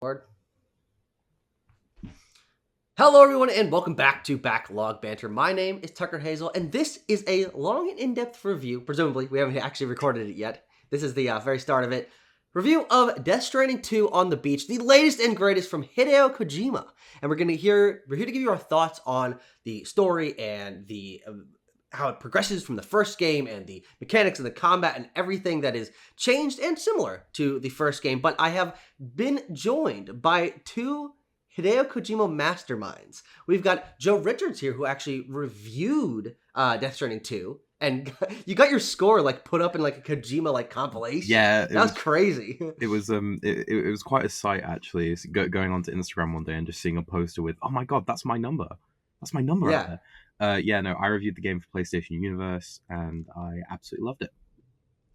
Word. Hello, everyone, and welcome back to Backlog Banter. My name is Tucker Hazel, and this is a long and in-depth review. Presumably, we haven't actually recorded it yet. This is the very start of it. Review of Death Stranding 2 on the Beach, the latest and greatest from Hideo Kojima. And we're here to give you our thoughts on the story and the how it progresses from the first game and the mechanics of the combat and everything that is changed and similar to the first game. But I have been joined by two Hideo Kojima masterminds. We've got Joe Richards here, who actually reviewed Death Stranding 2. And you got your score put up in a Kojima compilation. Yeah, that was crazy. It was it was quite a sight actually. Going onto Instagram one day and just seeing a poster with, oh my god, that's my number. That's my number out there. I reviewed the game for PlayStation Universe and I absolutely loved it.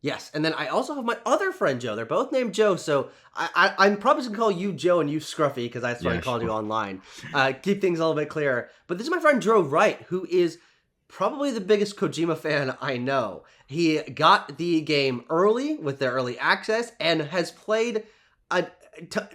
Yes, and then I also have my other friend Joe. They're both named Joe, so I'm probably just going to call you Joe and you Scruffy because that's what I called you online. Keep things a little bit clearer. But this is my friend Drew Wright, who is probably the biggest Kojima fan I know. He got the game early with their early access and has played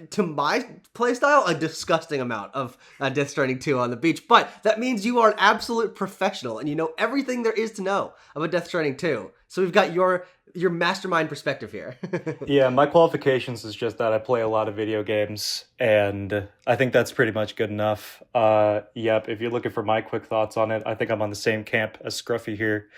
to my playstyle, a disgusting amount of Death Stranding 2 on the beach. But that means you are an absolute professional and you know everything there is to know about Death Stranding 2. So we've got your mastermind perspective here. Yeah, my qualifications is just that I play a lot of video games, and I think that's pretty much good enough. Yep, if you're looking for my quick thoughts on it, I think I'm on the same camp as Scruffy here.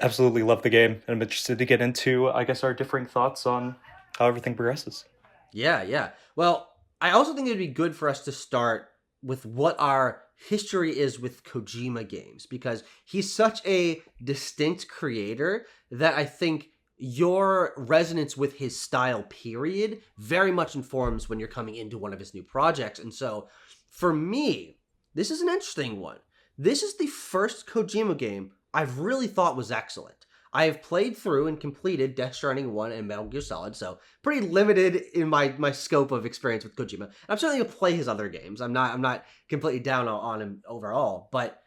Absolutely love the game, and I'm interested to get into, I guess, our differing thoughts on how everything progresses. Yeah. Well, I also think it'd be good for us to start with what our history is with Kojima games, because he's such a distinct creator that I think your resonance with his style, period, very much informs when you're coming into one of his new projects. And so, for me, this is an interesting one. This is the first Kojima game I've really thought was excellent. I have played through and completed Death Stranding 1 and Metal Gear Solid, so pretty limited in my scope of experience with Kojima. And I'm certainly going to play his other games. I'm not completely down on him overall, but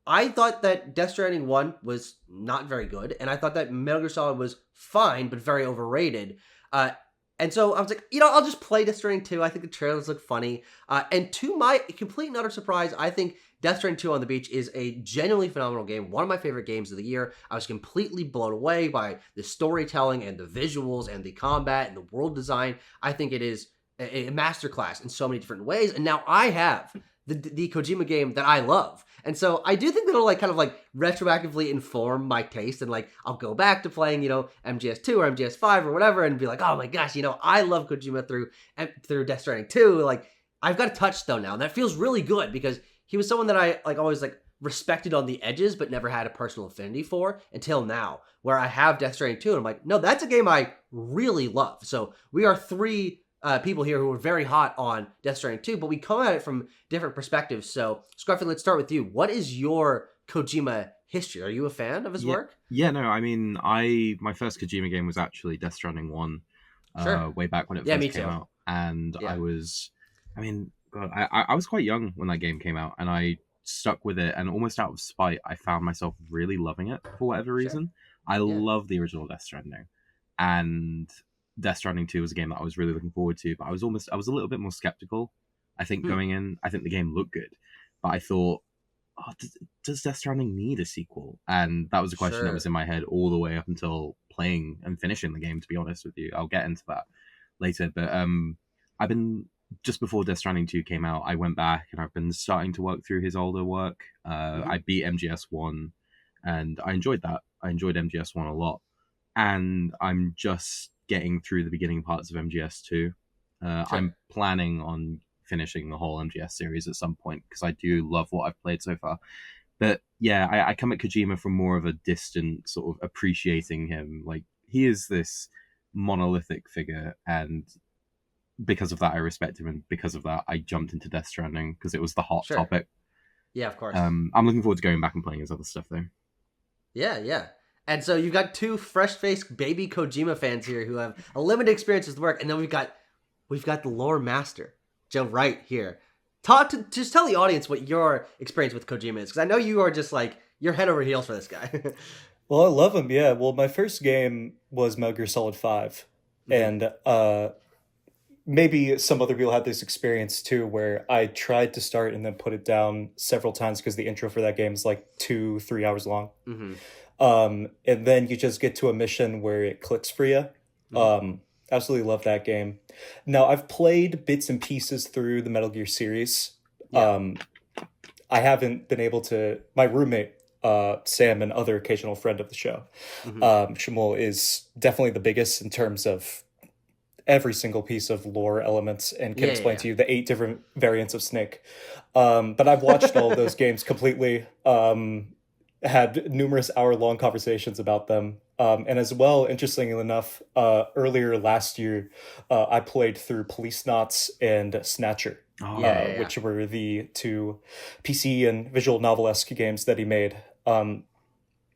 I thought that Death Stranding 1 was not very good, and I thought that Metal Gear Solid was fine, but very overrated. And so I was like, I'll just play Death Stranding 2. I think the trailers look funny. And to my complete and utter surprise, I think Death Stranding 2 on the Beach is a genuinely phenomenal game. One of my favorite games of the year. I was completely blown away by the storytelling and the visuals and the combat and the world design. I think it is a masterclass in so many different ways. And now I have the Kojima game that I love. And so I do think that it'll retroactively inform my taste, and I'll go back to playing, MGS2 or MGS5 or whatever and be like, oh my gosh, I love Kojima through Death Stranding 2. I've got a touchstone now, and that feels really good because he was someone that I always respected on the edges but never had a personal affinity for until now, where I have Death Stranding 2 and I'm like, no, that's a game I really love. So we are three people here who are very hot on Death Stranding 2, but we come at it from different perspectives. So, Scruffy, let's start with you. What is your Kojima history? Are you a fan of his work? Yeah, no, I mean, my first Kojima game was actually Death Stranding 1, way back when it first came out. And I was, God, I was quite young when that game came out, and I stuck with it, and almost out of spite, I found myself really loving it for whatever reason. I love the original Death Stranding, and Death Stranding 2 was a game that I was really looking forward to, but I was a little bit more skeptical. I think going in, I think the game looked good, but I thought, does Death Stranding need a sequel? And that was a question that was in my head all the way up until playing and finishing the game, to be honest with you. I'll get into that later, but I've been, just before Death Stranding 2 came out, I went back and I've been starting to work through his older work. I beat MGS1 and I enjoyed that. I enjoyed MGS1 a lot. And I'm just getting through the beginning parts of MGS2. I'm planning on finishing the whole MGS series at some point because I do love what I've played so far. But yeah, I come at Kojima from more of a distant sort of appreciating him. He is this monolithic figure, and because of that I respect him, and because of that I jumped into Death Stranding because it was the hot topic. Yeah, of course. I'm looking forward to going back and playing his other stuff though. Yeah. And so you've got two fresh-faced baby Kojima fans here who have a limited experience with work, and then we've got the lore master, Joe Wright here. Just tell the audience what your experience with Kojima is, because I know you are just you're head over heels for this guy. Well, I love him, yeah. Well, my first game was Metal Gear Solid 5, and maybe some other people had this experience too, where I tried to start and then put it down several times because the intro for that game is like 2-3 hours long. Mm-hmm. And then you just get to a mission where it clicks for you. Mm-hmm. Absolutely love that game. Now, I've played bits and pieces through the Metal Gear series. Yeah. I haven't been able to. My roommate, Sam, and other occasional friend of the show, Shmuel, is definitely the biggest in terms of every single piece of lore elements and can explain to you the 8 different variants of Snake. But I've watched all of those games completely, had numerous hour-long conversations about them. And as well, interestingly enough, earlier last year, I played through Police Knots and Snatcher, which were the 2 PC and visual novel-esque games that he made.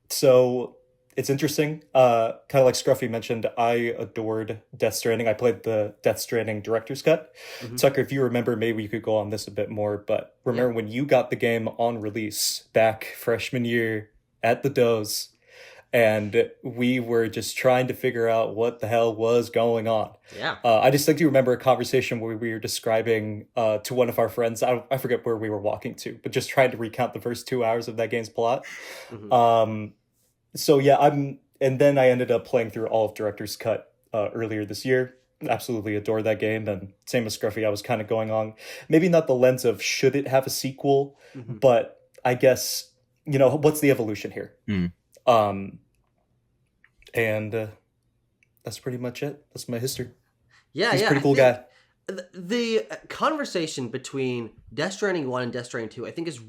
So it's interesting. Kind of like Scruffy mentioned, I adored Death Stranding. I played the Death Stranding director's cut. Mm-hmm. Tucker, if you remember, maybe you could go on this a bit more, but remember when you got the game on release back freshman year at the Doze, and we were just trying to figure out what the hell was going on. Yeah. I distinctly remember a conversation where we were describing to one of our friends, I forget where we were walking to, but just trying to recount the first 2 hours of that game's plot. Mm-hmm. So yeah, and then I ended up playing through all of Director's Cut earlier this year. Absolutely adore that game, and same as Scruffy, I was kind of going on, maybe not the lens of should it have a sequel, but I guess, what's the evolution here? And that's pretty much it. That's my history. Yeah, he's a pretty cool guy. The conversation between Death Stranding 1 and Death Stranding 2, I think, is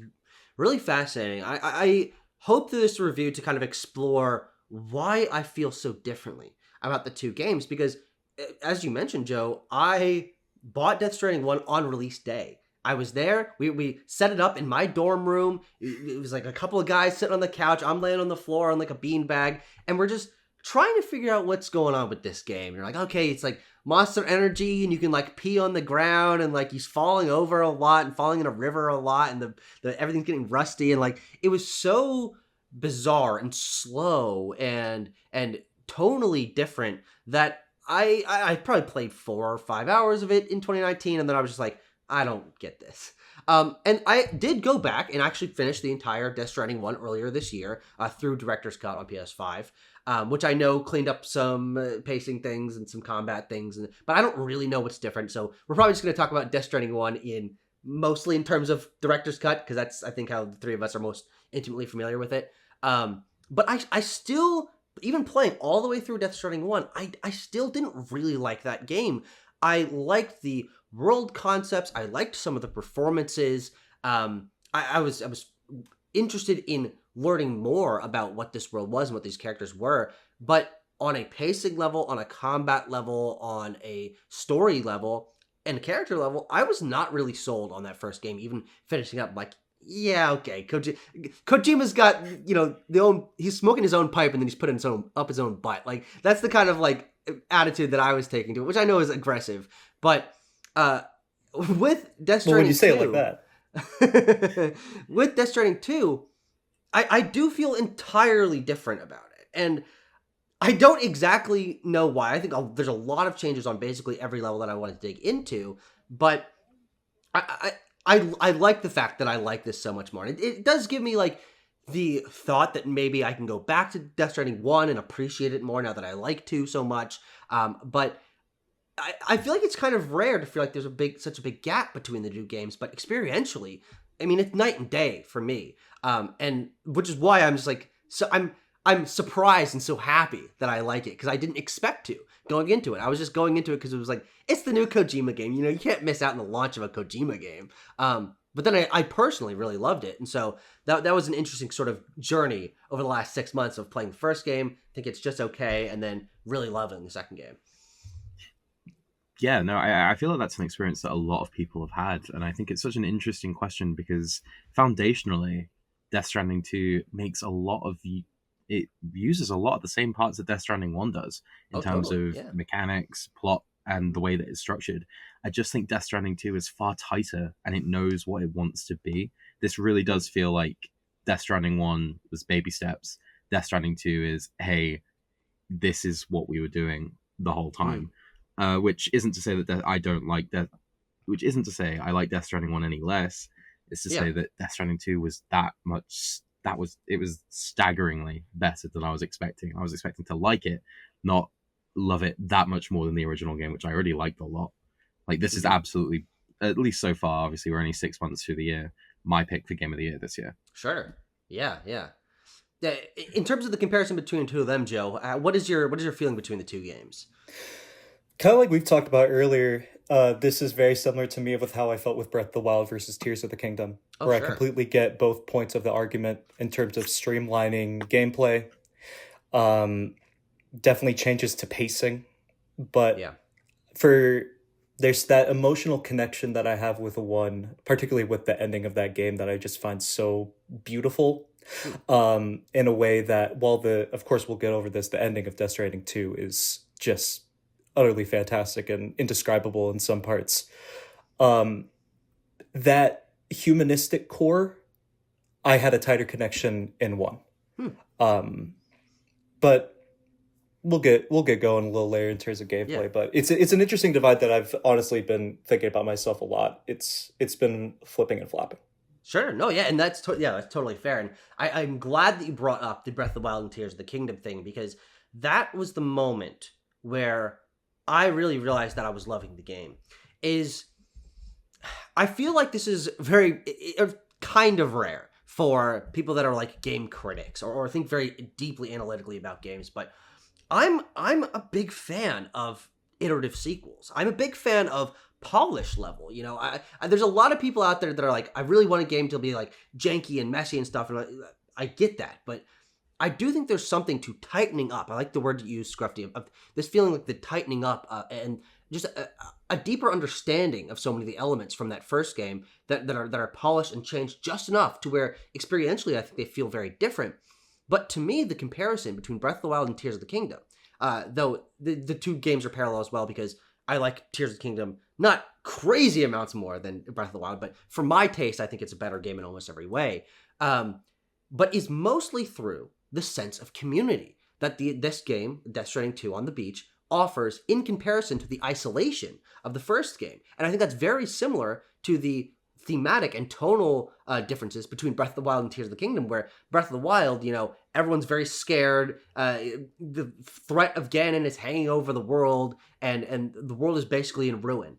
really fascinating. I hope through this review to kind of explore why I feel so differently about the 2 games, because as you mentioned, Joe, I bought Death Stranding 1 on release day. I was there. We set it up in my dorm room. It was like a couple of guys sitting on the couch. I'm laying on the floor on like a beanbag, and we're just trying to figure out what's going on with this game. You're like, okay, it's like Monster Energy, and you can like pee on the ground, and like he's falling over a lot and falling in a river a lot, and the everything's getting rusty, and like it was so bizarre and slow and tonally different that I probably played 4 or 5 hours of it in 2019, and then I was just like, I don't get this. And I did go back and actually finish the entire Death Stranding 1 earlier this year through Director's Cut on PS5. Which I know cleaned up some pacing things and some combat things, but I don't really know what's different. So we're probably just going to talk about Death Stranding 1 mostly in terms of Director's Cut, because that's, I think, how the 3 of us are most intimately familiar with it. But I still, even playing all the way through Death Stranding 1, I still didn't really like that game. I liked the world concepts. I liked some of the performances. I was interested in learning more about what this world was and what these characters were, but on a pacing level, on a combat level, on a story level, and character level, I was not really sold on that first game, even finishing up like, yeah, okay, Kojima's got, he's smoking his own pipe and then he's putting up his own butt. Like, that's the kind of like attitude that I was taking to it, which I know is aggressive, but with Death Stranding, when you say 2, it like that, with Death Stranding 2, I do feel entirely different about it, and I don't exactly know why. I think there's a lot of changes on basically every level that I want to dig into, but I like the fact that I like this so much more. And it does give me like the thought that maybe I can go back to Death Stranding 1 and appreciate it more now that I like 2 so much. But I feel like it's kind of rare to feel like there's such a big gap between the 2 games, but experientially, I mean, it's night and day for me. And which is why I'm just like, so I'm surprised and so happy that I like it, because I didn't expect to going into it. I was just going into it because it was like, it's the new Kojima game. You can't miss out on the launch of a Kojima game. But then I personally really loved it. And so that was an interesting sort of journey over the last 6 months of playing the first game, think it's just okay, and then really loving the second game. Yeah, no, I feel like that's an experience that a lot of people have had. And I think it's such an interesting question because foundationally, Death Stranding 2 makes it uses a lot of the same parts that Death Stranding 1 does in terms of mechanics, plot, and the way that it's structured. I just think Death Stranding 2 is far tighter and it knows what it wants to be. This really does feel like Death Stranding 1 was baby steps. Death Stranding 2 is, hey, this is what we were doing the whole time. which isn't to say that I don't like Death, which isn't to say I like Death Stranding 1 any less. It's to say that Death Stranding 2 was it was staggeringly better than I was expecting. I was expecting to like it, not love it that much more than the original game, which I already liked a lot. Like, this is absolutely, at least so far, obviously we're only 6 months through the year, my pick for Game of the Year this year. Sure. Yeah. In terms of the comparison between the two of them, Joe, what is your feeling between the two games? Kind of like we've talked about earlier, this is very similar to me with how I felt with Breath of the Wild versus Tears of the Kingdom, where I completely get both points of the argument in terms of streamlining gameplay. Definitely changes to pacing, but there's that emotional connection that I have with the one, particularly with the ending of that game, that I just find so beautiful. In a way that, while of course we'll get over this, the ending of Death Stranding 2 is just utterly fantastic and indescribable in some parts. That humanistic core, I had a tighter connection in one. But we'll get going a little later in terms of gameplay. Yeah. But it's an interesting divide that I've honestly been thinking about myself a lot. It's been flipping and flopping. Sure. No, yeah, and that's totally fair. And I'm glad that you brought up the Breath of the Wild and Tears of the Kingdom thing, because that was the moment where I really realized that I was loving the game. I feel like this is very kind of rare for people that are like game critics or think very deeply analytically about games, but I'm a big fan of iterative sequels. I'm a big fan of polish level. You know, there's a lot of people out there that are like, I really want a game to be like janky and messy and stuff, and I get that, but I do think there's something to tightening up. I like the word you used, Scruffy, of this feeling like the tightening up and just a deeper understanding of so many of the elements from that first game that are polished and changed just enough to where experientially I think they feel very different. But to me, the comparison between Breath of the Wild and Tears of the Kingdom, though the two games are parallel as well, because I like Tears of the Kingdom not crazy amounts more than Breath of the Wild, but for my taste, I think it's a better game in almost every way. But is mostly through the sense of community that this game, Death Stranding 2 on the beach, offers in comparison to the isolation of the first game. And I think that's very similar to the thematic and tonal differences between Breath of the Wild and Tears of the Kingdom, where Breath of the Wild, you know, everyone's very scared. The threat of Ganon is hanging over the world, and the world is basically in ruin.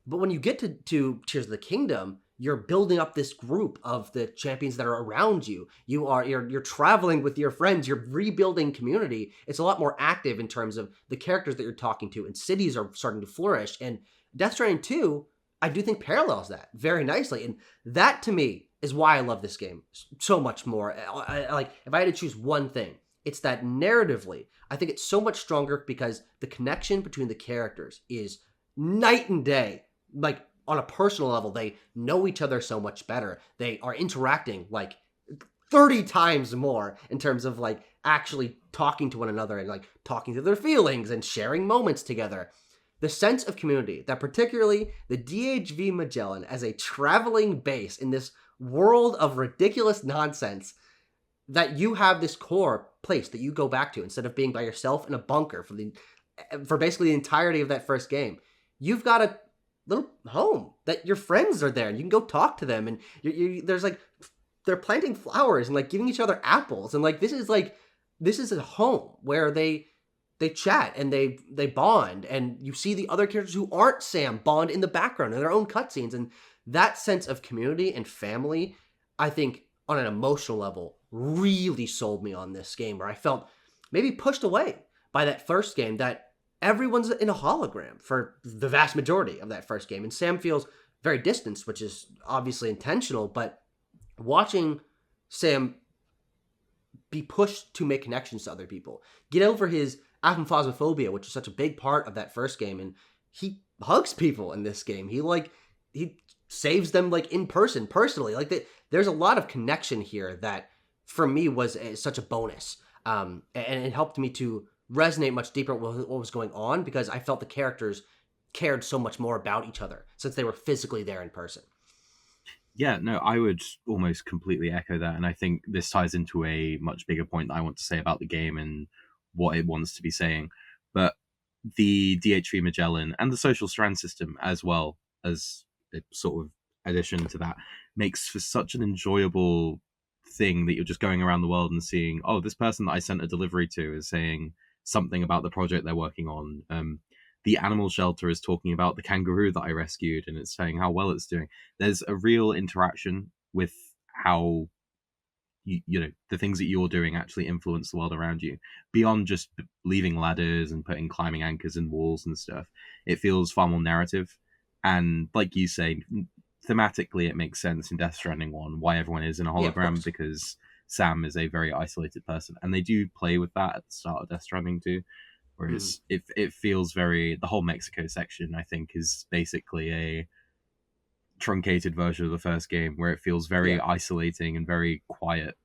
But when you get to Tears of the Kingdom, you're building up this group of the champions that are around you. You're traveling with your friends. You're rebuilding community. It's a lot more active in terms of the characters that you're talking to, and cities are starting to flourish. And Death Stranding 2, I do think parallels that very nicely. And that, to me, is why I love this game so much more. Like, if I had to choose one thing, it's that narratively, I think it's so much stronger because the connection between the characters is night and day. Like, on a personal level, they know each other so much better. They are interacting like 30 times more in terms of like actually talking to one another and like talking to their feelings and sharing moments together. The sense of community that particularly the DHV Magellan as a traveling base in this world of ridiculous nonsense, that you have this core place that you go back to instead of being by yourself in a bunker for basically the entirety of that first game. You've got a little home that your friends are there and you can go talk to them, and there's like, they're planting flowers and like giving each other apples, and like this is a home where they chat and they bond, and you see the other characters who aren't Sam bond in the background in their own cutscenes. And that sense of community and family, I think on an emotional level, really sold me on this game, where I felt maybe pushed away by that first game, that everyone's in a hologram for the vast majority of that first game. And Sam feels very distanced, which is obviously intentional, but watching Sam be pushed to make connections to other people, get over his aphasmophobia, which is such a big part of that first game, and he hugs people in this game. He saves them like in person, personally. Like there's a lot of connection here that for me was such a bonus, and it helped me to resonate much deeper with what was going on, because I felt the characters cared so much more about each other since they were physically there in person. Yeah, no, I would almost completely echo that. And I think this ties into a much bigger point that I want to say about the game and what it wants to be saying. But the DHV Magellan and the social strand system, as well as a sort of addition to that, makes for such an enjoyable thing that you're just going around the world and seeing, oh, this person that I sent a delivery to is saying something about the project they're working on. The animal shelter is talking about the kangaroo that I rescued, and it's saying how well it's doing. There's a real interaction with how you know the things that you're doing actually influence the world around you beyond just leaving ladders and putting climbing anchors in walls and stuff. It feels far more narrative, and like you say, thematically it makes sense in Death Stranding 1 why everyone is in a hologram, because Sam is a very isolated person, and they do play with that at the start of Death Stranding 2. Whereas it feels very, the whole Mexico section, I think, is basically a truncated version of the first game, where it feels very isolating and very quiet.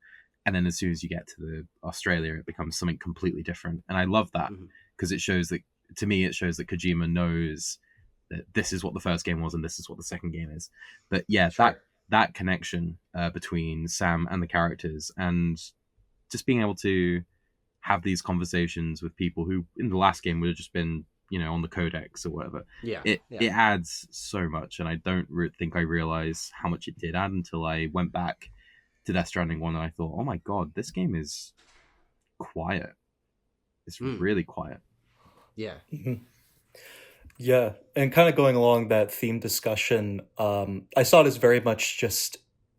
And then as soon as you get to the Australia, it becomes something completely different. And I love that, because it shows that, to me, it shows that Kojima knows that this is what the first game was and this is what the second game is. But yeah, that connection between Sam and the characters, and just being able to have these conversations with people who in the last game would have just been, you know, on the codex or whatever. It adds so much, and I don't think I realized how much it did add until I went back to Death Stranding 1 and I thought, oh my god, this game is quiet. It's really quiet. Yeah. Yeah, and kind of going along that theme discussion, I saw it as very much just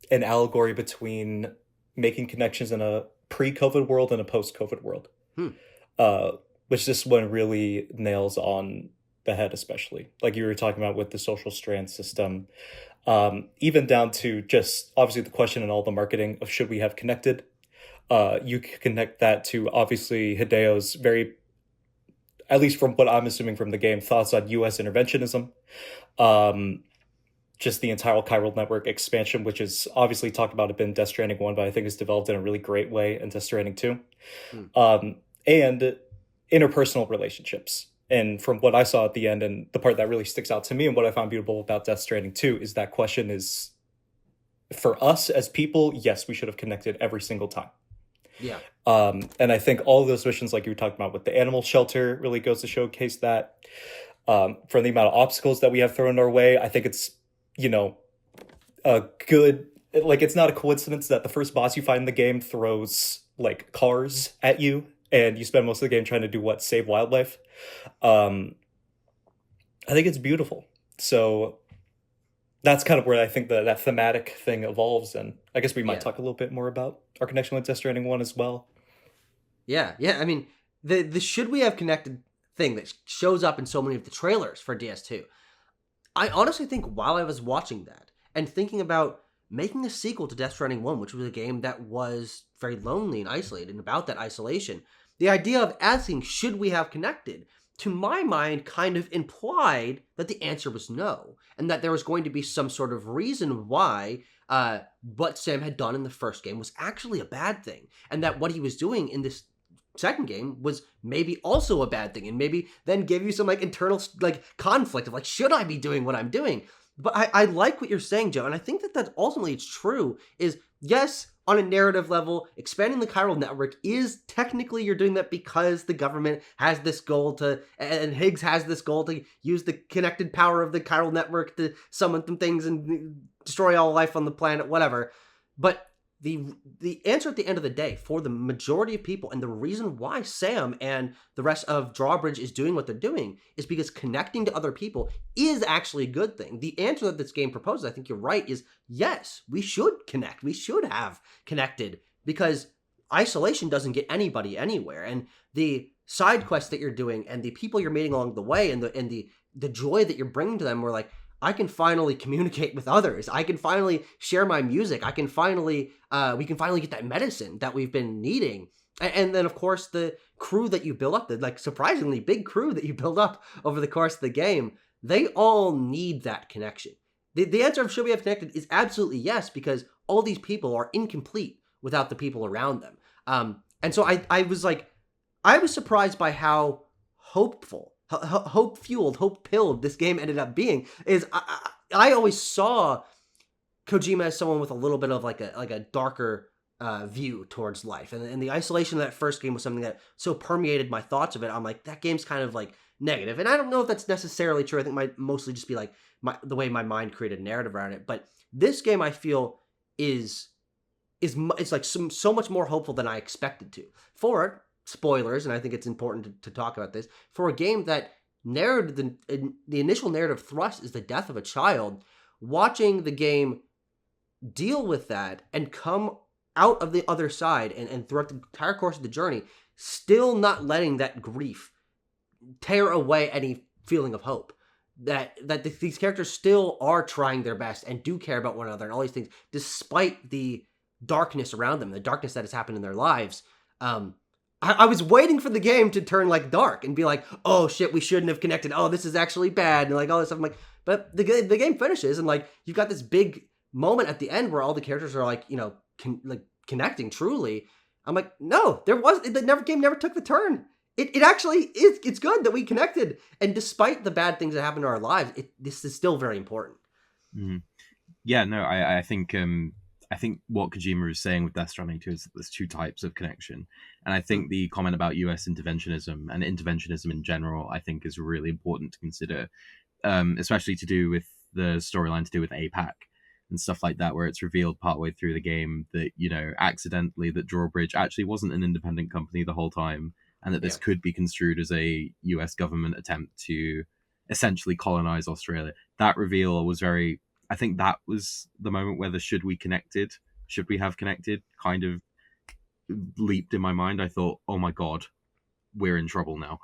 an allegory between making connections in a pre-COVID world and a post-COVID world, which this one really nails on the head, especially like you were talking about with the social strand system, even down to just obviously the question in all the marketing of should we have connected. You can connect that to obviously Hideo's very, at least from what I'm assuming from the game, thoughts on U.S. interventionism. Just the entire chiral network expansion, which is obviously talked about a bit in Death Stranding 1, but I think it's developed in a really great way in Death Stranding 2. And interpersonal relationships. And from what I saw at the end, and the part that really sticks out to me and what I found beautiful about Death Stranding 2 is that question is, for us as people, yes, we should have connected every single time. Yeah. And I think all of those missions, like you were talking about with the animal shelter, really goes to showcase that. From the amount of obstacles that we have thrown our way, I think it's, you know, a good, like, it's not a coincidence that the first boss you find in the game throws like cars at you, and you spend most of the game trying to do save wildlife. I think it's beautiful. So that's kind of where I think that thematic thing evolves, and I guess we might talk a little bit more about our connection with Death Stranding 1 as well. Yeah. I mean, the should we have connected thing that shows up in so many of the trailers for DS2. I honestly think while I was watching that and thinking about making a sequel to Death Stranding 1, which was a game that was very lonely and isolated, and about that isolation, the idea of asking, should we have connected, to my mind, kind of implied that the answer was no, and that there was going to be some sort of reason why what Sam had done in the first game was actually a bad thing, and that what he was doing in this second game was maybe also a bad thing, and maybe then give you some like internal like conflict of like, should I be doing what I'm doing? But I like what you're saying, Joe, and I think that ultimately it's true, is yes, on a narrative level, expanding the chiral network is technically you're doing that because the government has this goal to, and Higgs has this goal to use the connected power of the chiral network to summon some things and destroy all life on the planet, whatever. But the answer at the end of the day for the majority of people, and the reason why Sam and the rest of Drawbridge is doing what they're doing, is because connecting to other people is actually a good thing. The answer that this game proposes, I think you're right, is yes, we should connect. We should have connected, because isolation doesn't get anybody anywhere. And the side quests that you're doing and the people you're meeting along the way and the joy that you're bringing to them, were like, I can finally communicate with others. I can finally share my music. I can finally, we can finally get that medicine that we've been needing. And then, of course, the crew that you build up, the like surprisingly big crew that you build up over the course of the game, they all need that connection. The answer of should we have connected is absolutely yes, because all these people are incomplete without the people around them. And so I was surprised by how hope-fueled, hope-pilled this game ended up being. Is I always saw Kojima as someone with a little bit of like a darker view towards life, and the isolation of that first game was something that so permeated my thoughts of it. I'm like, that game's kind of like negative. And I don't know if that's necessarily true. I think it might mostly just be like the way my mind created a narrative around it. But this game, I feel, is it's like so much more hopeful than I expected to. For spoilers, and I think it's important to talk about this, for a game that narrative the initial narrative thrust is the death of a child, watching the game deal with that and come out of the other side and throughout the entire course of the journey, still not letting that grief tear away any feeling of hope. That these characters still are trying their best and do care about one another and all these things, despite the darkness around them, the darkness that has happened in their lives. I was waiting for the game to turn like dark and be like, oh shit, we shouldn't have connected. Oh, this is actually bad. And like all this stuff. I'm like, but the game finishes and like you've got this big moment at the end where all the characters are like, connecting truly. I'm like, no, the game never took the turn. It actually is. It's good that we connected. And despite the bad things that happen in our lives, this is still very important. Mm-hmm. Yeah, no, I think what Kojima is saying with Death Stranding 2 is that there's two types of connection. And I think the comment about US interventionism and interventionism in general, I think is really important to consider, especially to do with the storyline to do with APAC and stuff like that, where it's revealed partway through the game that, accidentally that Drawbridge actually wasn't an independent company the whole time, and that this could be construed as a US government attempt to essentially colonize Australia. That reveal was I think that was the moment where the should we have connected kind of leaped in my mind. I thought, oh my God, we're in trouble now.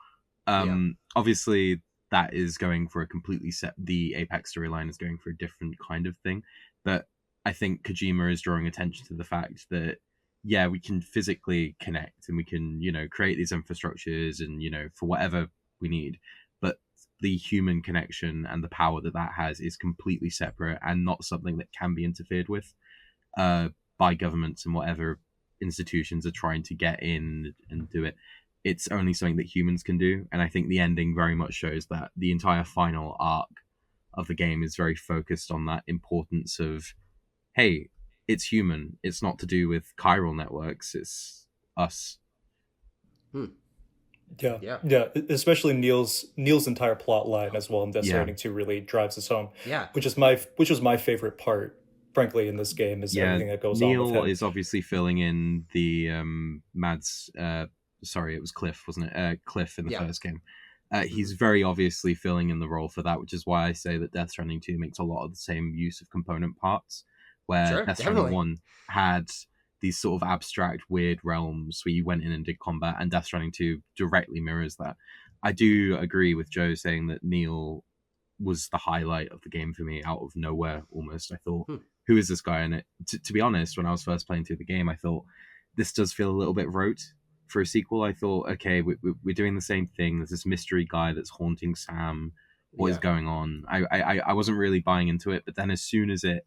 Obviously that is going for a completely the Apex storyline is going for a different kind of thing. But I think Kojima is drawing attention to the fact that, yeah, we can physically connect and we can, create these infrastructures and, for whatever we need. But the human connection and the power that has is completely separate and not something that can be interfered with by governments and whatever institutions are trying to get in and do it. It's only something that humans can do. And I think the ending very much shows that the entire final arc of the game is very focused on that importance of, hey, it's human. It's not to do with chiral networks. It's us. Yeah. Especially Neil's entire plot line as well in Death Stranding 2 really drives us home. Yeah, which was my favorite part, frankly, in this game is everything that goes on with him. Neil is obviously filling in the Mads. Sorry, it was Cliff, wasn't it? Cliff in the first game. He's very obviously filling in the role for that, which is why I say that Death Stranding 2 makes a lot of the same use of component parts, where Death Stranding 1 had these sort of abstract, weird realms where you went in and did combat, and Death Stranding 2 directly mirrors that. I do agree with Joe saying that Neil was the highlight of the game for me out of nowhere, almost. I thought, who is this guy? And to be honest, when I was first playing through the game, I thought, this does feel a little bit rote for a sequel. I thought, okay, we're doing the same thing. There's this mystery guy that's haunting Sam. What is going on? I wasn't really buying into it, but then as soon as it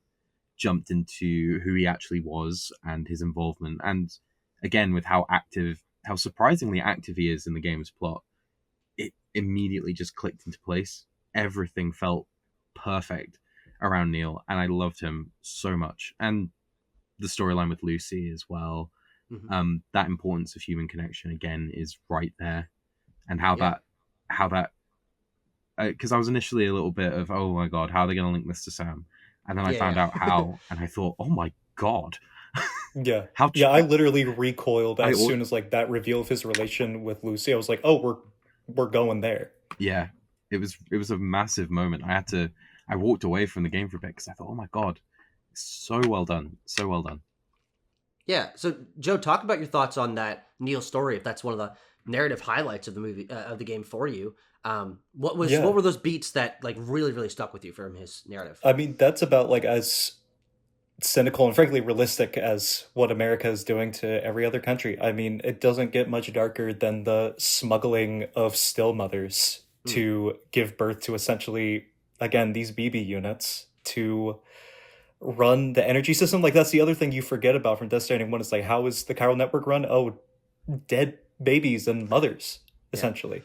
jumped into who he actually was and his involvement, and again with how surprisingly active he is in the game's plot, it immediately just clicked into place. Everything felt perfect around Neil, and I loved him so much. And the storyline with Lucy as well, that importance of human connection again is right there. And how that because I was initially a little bit of, oh my God, how are they going to link this to Sam? And then I found out how, and I thought, oh my God. I literally recoiled as soon as like that reveal of his relation with Lucy. I was like, oh, we're going there. Yeah, it was a massive moment. I walked away from the game for a bit because I thought, oh my God, so well done. Yeah. So Joe, talk about your thoughts on that Neil story, if that's one of the narrative highlights of the movie, of the game for you. What were those beats that like really, really stuck with you from his narrative? I mean, that's about like as cynical and frankly realistic as what America is doing to every other country. I mean, it doesn't get much darker than the smuggling of still mothers to give birth to essentially, again, these BB units to run the energy system. Like, that's the other thing you forget about from Death Stranding 1. It's like, how is the chiral network run? Oh, dead babies and mothers, essentially.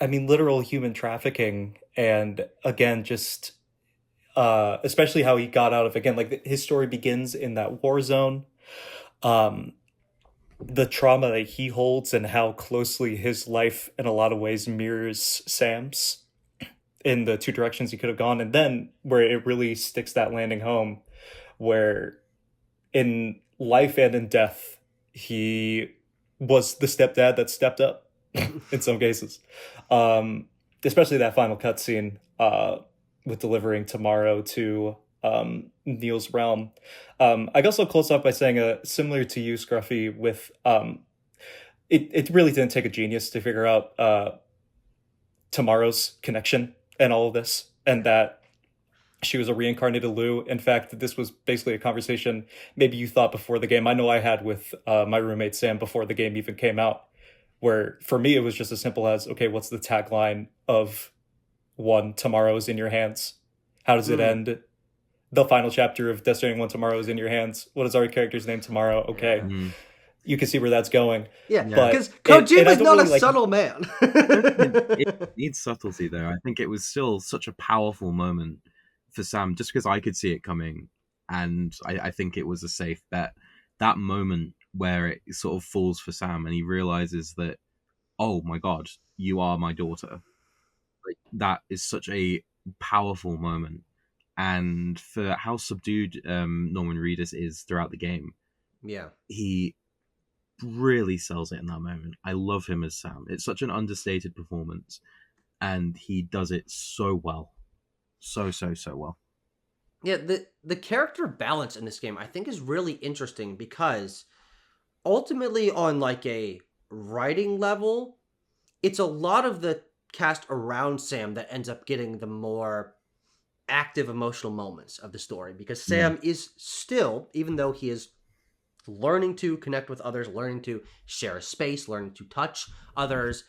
Literal human trafficking, and again, just especially how he got out of, again, like his story begins in that war zone, the trauma that he holds and how closely his life in a lot of ways mirrors Sam's in the two directions he could have gone. And then where it really sticks that landing home, where in life and in death, he was the stepdad that stepped up in some cases. Especially that final cutscene with delivering tomorrow to Neil's realm. I also close off by saying, similar to you, Scruffy, with it really didn't take a genius to figure out tomorrow's connection and all of this, and that she was a reincarnated Lou. In fact, this was basically a conversation maybe you thought before the game. I know I had with my roommate Sam before the game even came out, where for me it was just as simple as, okay, what's the tagline of one, Tomorrow's in your hands? How does it end? The final chapter of Death Stranding 1, Tomorrow is in your hands. What is our character's name? Tomorrow. Okay. You can see where that's going. Yeah, because Kojima's not a subtle man. It needs subtlety, though. I think it was still such a powerful moment for Sam, just because I could see it coming, and I think it was a safe bet. That moment where it sort of falls for Sam, and he realizes that, oh my God, you are my daughter. Like, that is such a powerful moment. And for how subdued Norman Reedus is throughout the game, he really sells it in that moment. I love him as Sam. It's such an understated performance, and he does it so well. So well. Yeah, the character balance in this game I think is really interesting, because ultimately on like a writing level, it's a lot of the cast around Sam that ends up getting the more active emotional moments of the story, because Sam is still, even though he is learning to connect with others, learning to share a space, learning to touch others,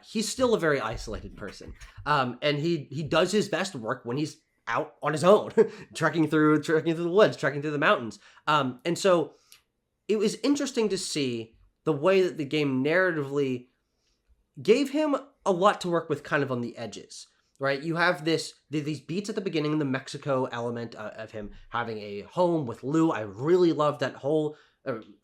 he's still a very isolated person. And he does his best work when he's out on his own, trekking through the woods, trekking through the mountains. And so it was interesting to see the way that the game narratively gave him a lot to work with kind of on the edges. Right, you have these beats at the beginning, the Mexico element of him having a home with Lou. I really love that whole,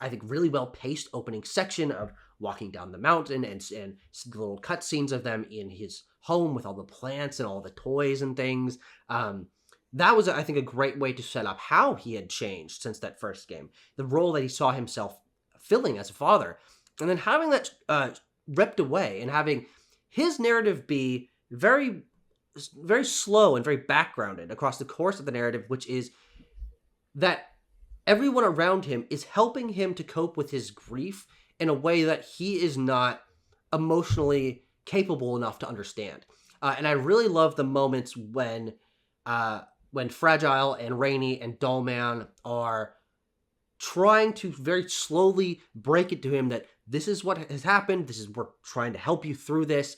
I think, really well-paced opening section of walking down the mountain and little cutscenes of them in his home with all the plants and all the toys and things. That was, I think, a great way to set up how he had changed since that first game, the role that he saw himself filling as a father, and then having that ripped away and having his narrative be very slow and very backgrounded across the course of the narrative, which is that everyone around him is helping him to cope with his grief in a way that he is not emotionally capable enough to understand. And I really love the moments when Fragile and Rainy and Dollman are trying to very slowly break it to him that this is what has happened. We're trying to help you through this.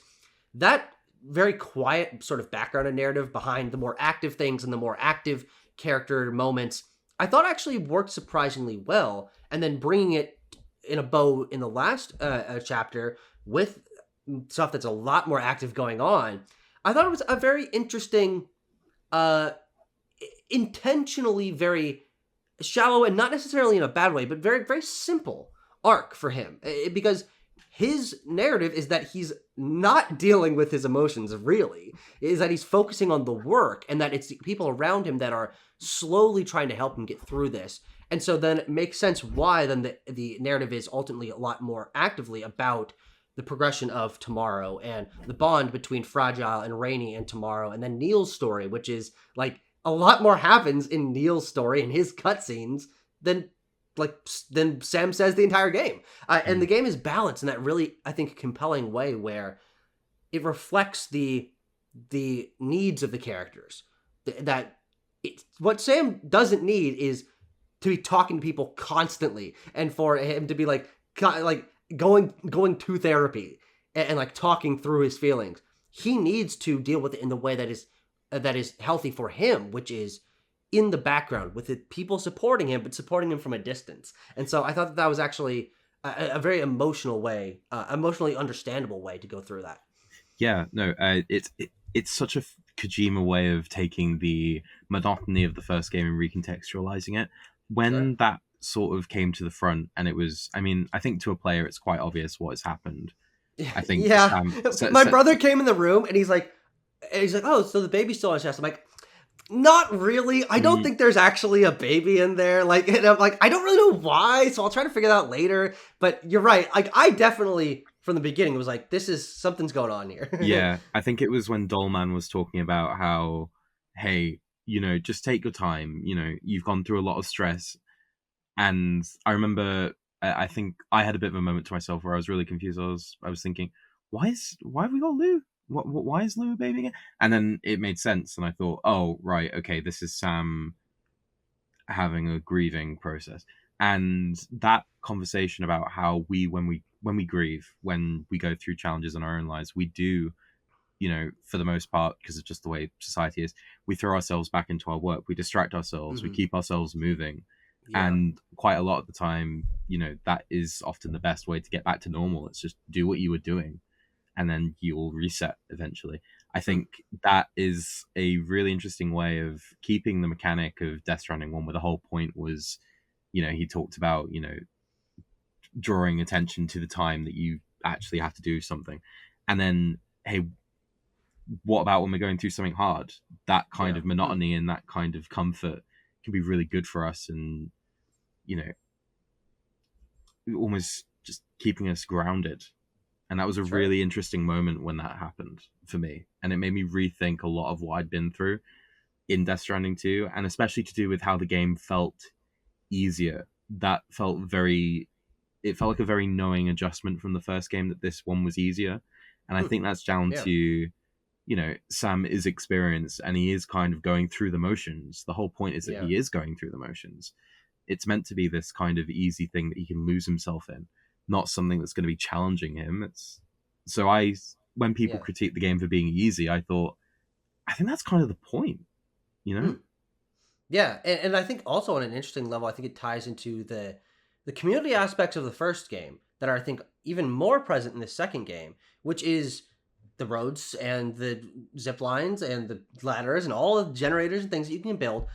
That very quiet sort of background and narrative behind the more active things and the more active character moments, I thought actually worked surprisingly well. And then bringing it in a bow in the last chapter with stuff that's a lot more active going on, I thought it was a very interesting, intentionally very shallow, and not necessarily in a bad way, but very, very simple arc for him. Because his narrative is that he's not dealing with his emotions, really. Is that he's focusing on the work, and that it's the people around him that are slowly trying to help him get through this. And so then it makes sense why then the narrative is ultimately a lot more actively about the progression of Tomorrow and the bond between Fragile and Rainy and Tomorrow, and then Neil's story, which is like a lot more happens in Neil's story and his cutscenes than Sam says the entire game. And the game is balanced in that really, I think, compelling way where it reflects the needs of the characters. What Sam doesn't need is to be talking to people constantly, and for him to be like going to therapy and like talking through his feelings. He needs to deal with it in the way that is healthy for him, which is in the background with people supporting him, but supporting him from a distance. And so I thought that was actually a very emotional way, emotionally understandable way to go through that. Yeah, no, it's such a Kojima way of taking the monotony of the first game and recontextualizing it. When that sort of came to the front, and it was, I mean, I think to a player it's quite obvious what has happened. I think my brother came in the room and he's like, oh, so the baby's still on his chest. I'm like, not really. I don't think there's actually a baby in there. Like, and I'm like, I don't really know why, so I'll try to figure that out later. But you're right. Like, I definitely from the beginning was like, this is something's going on here. Yeah, I think it was when Dolman was talking about how, hey, you know, just take your time. You know, you've gone through a lot of stress. And I remember, I think I had a bit of a moment to myself where I was really confused. I was thinking, why have we got Lou? Why is Lou a baby again? And then it made sense, and I thought, oh right, okay, this is Sam having a grieving process. And that conversation about how when we grieve, when we go through challenges in our own lives, we do, you know, for the most part, because of just the way society is, we throw ourselves back into our work, we distract ourselves, we keep ourselves moving. And quite a lot of the time, you know, that is often the best way to get back to normal. It's just do what you were doing, and then you'll reset eventually. I think that is a really interesting way of keeping the mechanic of Death Stranding 1, where the whole point was, you know, he talked about, you know, drawing attention to the time that you actually have to do something. And then, hey, what about when we're going through something hard? That kind of monotony and that kind of comfort can be really good for us, and, you know, almost just keeping us grounded. And that was a really interesting moment when that happened for me, and it made me rethink a lot of what I'd been through in Death Stranding 2, and especially to do with how the game felt easier. That felt it felt like a very knowing adjustment from the first game that this one was easier. And I think that's down to, you know, Sam is experienced and he is kind of going through the motions. The whole point is that he is going through the motions. It's meant to be this kind of easy thing that he can lose himself in, not something that's going to be challenging him. When people critique the game for being easy, I thought, I think that's kind of the point, you know? Yeah, and I think also on an interesting level, I think it ties into the community aspects of the first game that are, I think, even more present in the second game, which is the roads and the zip lines and the ladders and all the generators and things that you can build.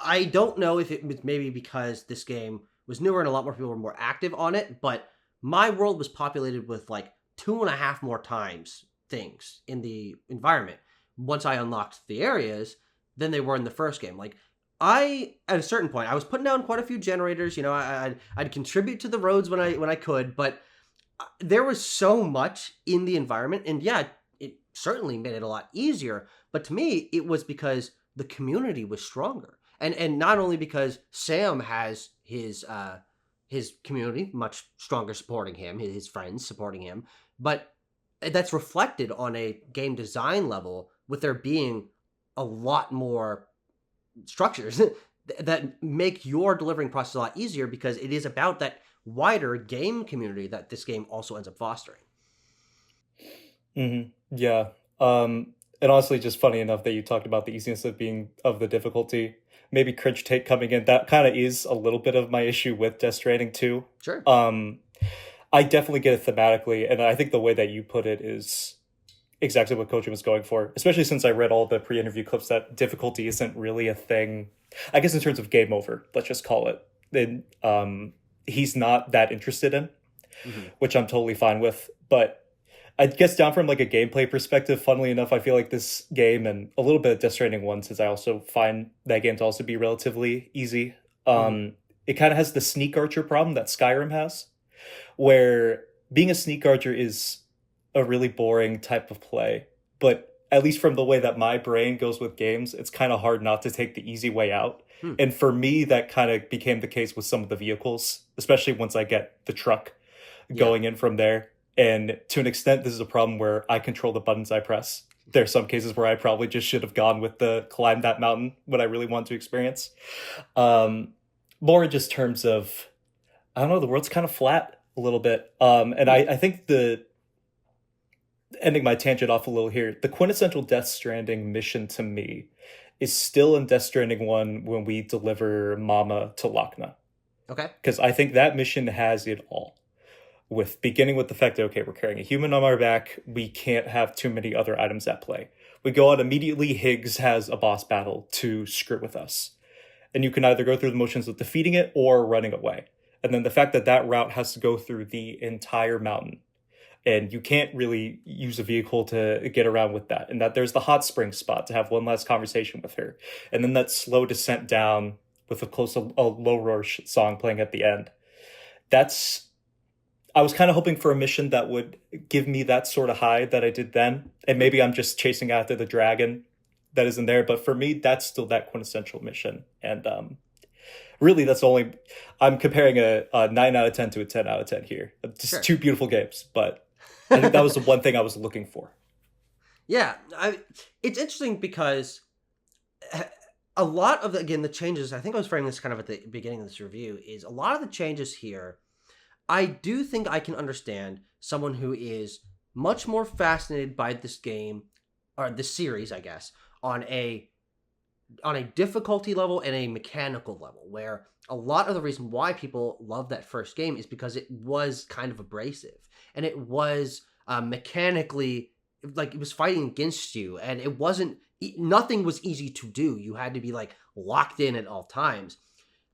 I don't know if it was maybe because this game was newer and a lot more people were more active on it, but my world was populated with like 2.5 more times things in the environment once I unlocked the areas than they were in the first game. Like, at a certain point, I was putting down quite a few generators. You know, I'd contribute to the roads when I could, but there was so much in the environment, and it certainly made it a lot easier. But to me, it was because the community was stronger, and not only because Sam has his community much stronger supporting him, his friends supporting him, but that's reflected on a game design level with there being a lot more structures that make your delivering process a lot easier, because it is about that wider game community that this game also ends up fostering. Yeah. And honestly, just funny enough that you talked about the easiness of the difficulty. Maybe cringe take coming in. That kind of is a little bit of my issue with Death Stranding 2. Sure. I definitely get it thematically, and I think the way that you put it is exactly what Kojima was going for, especially since I read all the pre-interview clips that difficulty isn't really a thing. I guess in terms of game over, let's just call it, then he's not that interested in, which I'm totally fine with. But I guess down from like a gameplay perspective, funnily enough, I feel like this game and a little bit of Death Stranding 1, since I also find that game to also be relatively easy, it kind of has the sneak archer problem that Skyrim has, where being a sneak archer is a really boring type of play, but at least from the way that my brain goes with games, it's kind of hard not to take the easy way out. And for me, that kind of became the case with some of the vehicles, especially once I get the truck going in from there. And to an extent, this is a problem where I control the buttons I press. There are some cases where I probably just should have gone with the climb that mountain when I really want to experience. More in just terms of, I don't know, the world's kind of flat a little bit. And I think ending my tangent off a little here, the quintessential Death Stranding mission to me is still in Death Stranding 1 when we deliver Mama to Lochna. Okay. Because I think that mission has it all. Beginning with the fact that, okay, we're carrying a human on our back, we can't have too many other items at play. We go out immediately, Higgs has a boss battle to screw with us. and you can either go through the motions of defeating it or running away. And then the fact that that route has to go through the entire mountain, and you can't really use a vehicle to get around with that, and that there's the hot spring spot to have one last conversation with her, and then that slow descent down with a low roar song playing at the end. That's I was kind of hoping for a mission that would give me that sort of high that I did then. And maybe I'm just chasing after the dragon that isn't there. But for me, that's still that quintessential mission. And really, that's only... I'm comparing a 9 out of 10 to a 10 out of 10 here. Just two beautiful games. But I think that was the one thing I was looking for. Yeah. It's interesting because a lot of, the changes... I think I was framing this kind of at the beginning of this review, is a lot of the changes here... I do think I can understand someone who is much more fascinated by this game, or this series, I guess, on a difficulty level and a mechanical level, where a lot of the reason why people love that first game is because it was kind of abrasive, and it was mechanically, like, it was fighting against you, and it wasn't, nothing was easy to do. You had to be, like, locked in at all times.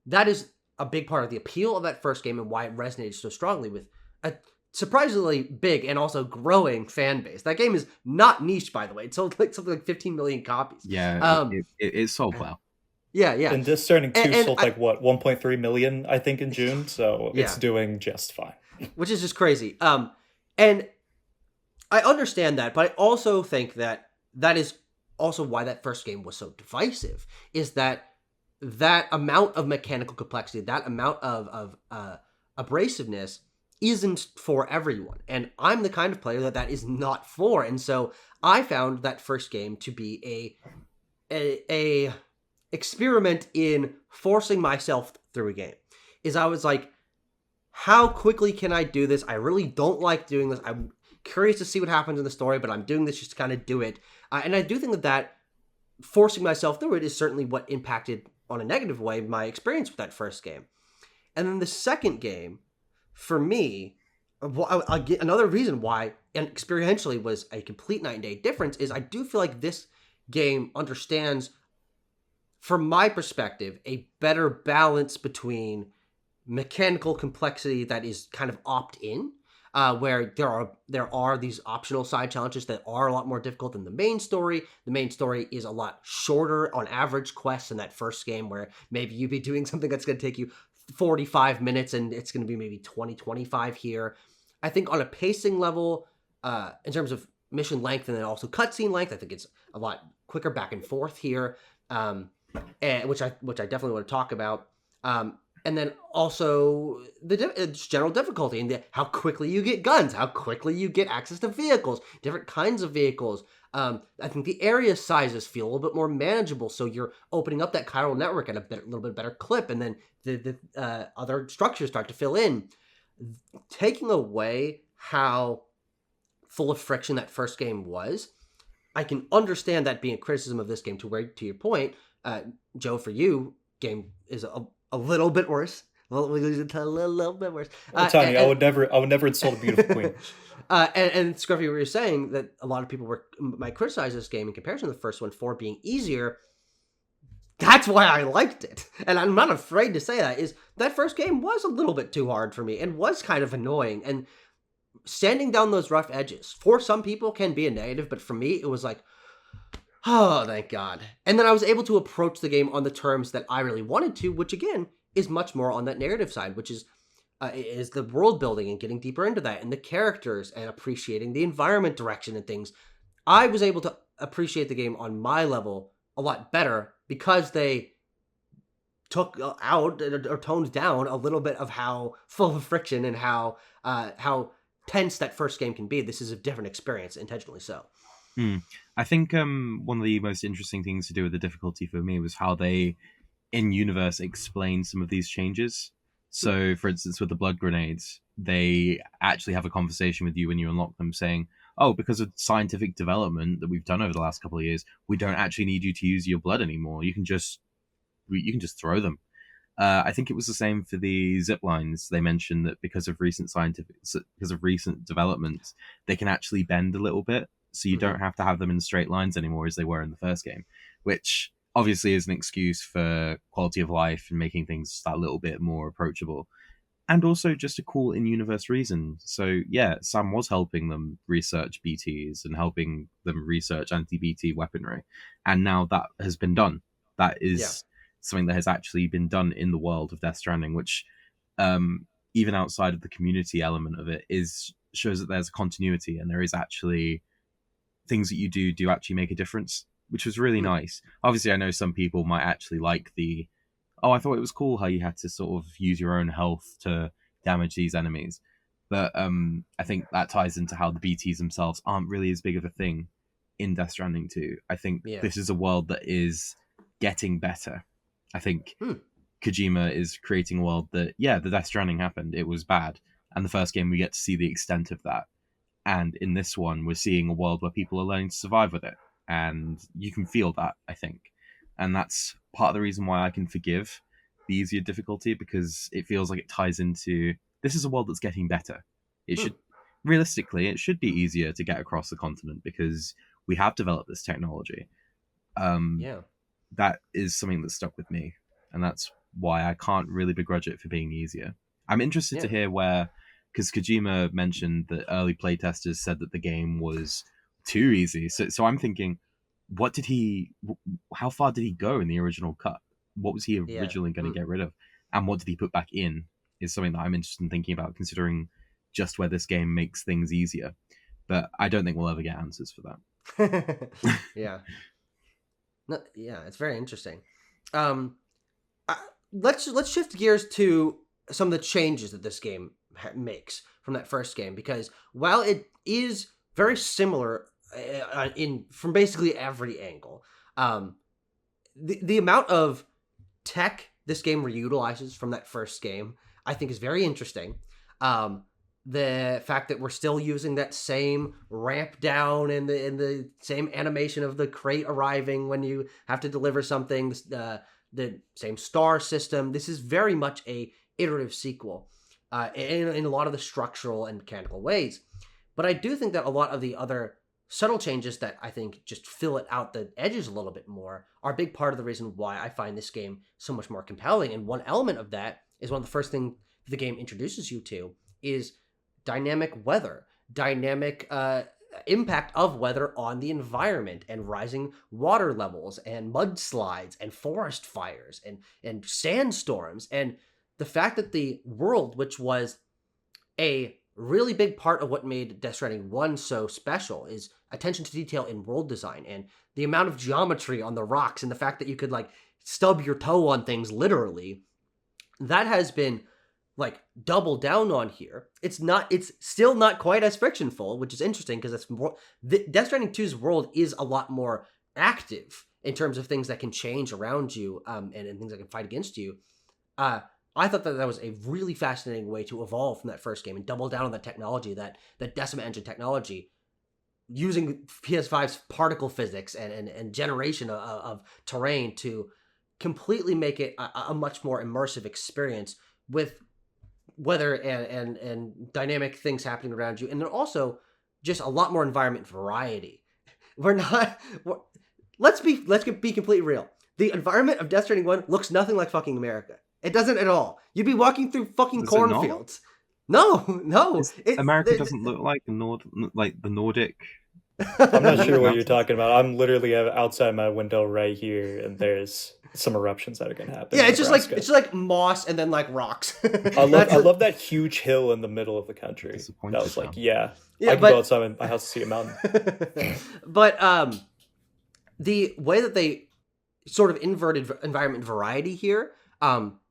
That is a big part of the appeal of that first game and why it resonated so strongly with a surprisingly big and also growing fan base. That game is not niche, by the way. It sold like something like 15 million copies. Yeah, it sold well. Yeah. And Death Stranding 2 sold 1.3 million, I think, in June. So it's doing just fine. Which is just crazy. And I understand that, but I also think that is also why that first game was so divisive, is that amount of mechanical complexity, that amount of abrasiveness isn't for everyone. And I'm the kind of player that is not for. And so I found that first game to be a experiment in forcing myself through a game. Is I was like, how quickly can I do this? I really don't like doing this. I'm curious to see what happens in the story, but I'm doing this just to kind of do it. And I do think that forcing myself through it is certainly what impacted, on a negative way, my experience with that first game. And then the second game, for me, I'll get another reason why, and experientially was a complete night and day difference, is I do feel like this game understands, from my perspective, a better balance between mechanical complexity that is kind of opt-in, where there are these optional side challenges that are a lot more difficult than the main story. The main story is a lot shorter on average quests in that first game, where maybe you'd be doing something that's going to take you 45 minutes and it's going to be maybe 25 here. I think on a pacing level, in terms of mission length and then also cutscene length, I think it's a lot quicker back and forth here, and which I definitely want to talk about. And then also the general difficulty and how quickly you get guns, how quickly you get access to vehicles, different kinds of vehicles. I think the area sizes feel a little bit more manageable, so you're opening up that chiral network at a little bit better clip, and then the other structures start to fill in. Taking away how full of friction that first game was, I can understand that being a criticism of this game, to your point, Joe, for you, game is a little bit worse. A little bit worse. Tanya, I would never insult a beautiful queen. And Scruffy, we were saying that a lot of people might criticize this game in comparison to the first one for being easier. That's why I liked it. And I'm not afraid to say that, is that first game was a little bit too hard for me and was kind of annoying. And standing down those rough edges, for some people, can be a negative, but for me, it was like, oh, thank God. And then I was able to approach the game on the terms that I really wanted to, which again is much more on that narrative side, which is the world building and getting deeper into that, and the characters, and appreciating the environment direction and things. I was able to appreciate the game on my level a lot better because they took out or toned down a little bit of how full of friction and how tense that first game can be. This is a different experience, intentionally so. I think one of the most interesting things to do with the difficulty for me was how they, in universe, explain some of these changes. So, for instance, with the blood grenades, they actually have a conversation with you when you unlock them, saying, "Oh, because of scientific development that we've done over the last couple of years, we don't actually need you to use your blood anymore. You can just throw them." I think it was the same for the zip lines. They mentioned that because of recent developments, they can actually bend a little bit. So you don't have to have them in straight lines anymore as they were in the first game, which obviously is an excuse for quality of life and making things that little bit more approachable. And also just a cool in-universe reason. So yeah, Sam was helping them research BTs and helping them research anti-BT weaponry. And now that has been done. That is something that has actually been done in the world of Death Stranding, which even outside of the community element of it shows that there's a continuity and there is actually things that you do actually make a difference, which was really nice. Obviously, I know some people might actually like I thought it was cool how you had to sort of use your own health to damage these enemies. But I think that ties into how the BTs themselves aren't really as big of a thing in Death Stranding 2. I think this is a world that is getting better. I think Kojima is creating a world that, the Death Stranding happened. It was bad. And the first game, we get to see the extent of that. And in this one, we're seeing a world where people are learning to survive with it. And you can feel that, I think. And that's part of the reason why I can forgive the easier difficulty, because it feels like it ties into, this is a world that's getting better. It should, realistically, it should be easier to get across the continent because we have developed this technology. That is something that stuck with me. And that's why I can't really begrudge it for being easier. I'm interested to hear because Kojima mentioned that early playtesters said that the game was too easy. So I'm thinking, how far did he go in the original cut? What was he originally going to get rid of? And what did he put back in is something that I'm interested in thinking about, considering just where this game makes things easier. But I don't think we'll ever get answers for that. It's very interesting. Let's shift gears to some of the changes that this game makes from that first game, because while it is very similar from basically every angle, the amount of tech this game reutilizes from that first game, I think, is very interesting. The fact that we're still using that same ramp down and the same animation of the crate arriving when you have to deliver something, the same star system. This is very much a iterative sequel in a lot of the structural and mechanical ways. But I do think that a lot of the other subtle changes that I think just fill it out the edges a little bit more are a big part of the reason why I find this game so much more compelling. And one element of that is one of the first things the game introduces you to is dynamic weather, dynamic impact of weather on the environment, and rising water levels and mudslides and forest fires and sandstorms. And the fact that the world, which was a really big part of what made Death Stranding 1 so special, is attention to detail in world design and the amount of geometry on the rocks and the fact that you could like stub your toe on things literally, that has been like doubled down on here. It's still not quite as frictionful, which is interesting because Death Stranding 2's world is a lot more active in terms of things that can change around you and things that can fight against you. I thought that was a really fascinating way to evolve from that first game and double down on the technology, that Decima engine technology, using PS5's particle physics and generation of terrain to completely make it a much more immersive experience with weather and dynamic things happening around you. And then also just a lot more environment variety. Let's be completely real. The environment of Death Stranding 1 looks nothing like fucking America. It doesn't at all. You'd be walking through fucking cornfields. No. America doesn't look like the Nordic. I'm not sure what you're talking about. I'm literally outside my window right here, and there's some eruptions that are gonna happen. Yeah, it's just like moss and then like rocks. I love that huge hill in the middle of the country. That was like, I can go outside my house to see a mountain. But the way that they sort of inverted environment variety here,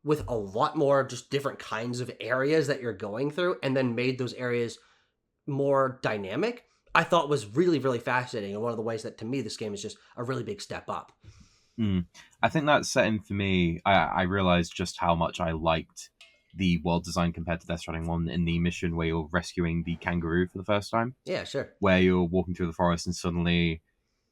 with a lot more just different kinds of areas that you're going through, and then made those areas more dynamic, I thought was really, really fascinating. And one of the ways that, to me, this game is just a really big step up. I think that set in for me, I realized just how much I liked the world design compared to Death Stranding 1 in the mission where you're rescuing the kangaroo for the first time. Yeah, sure. Where you're walking through the forest and suddenly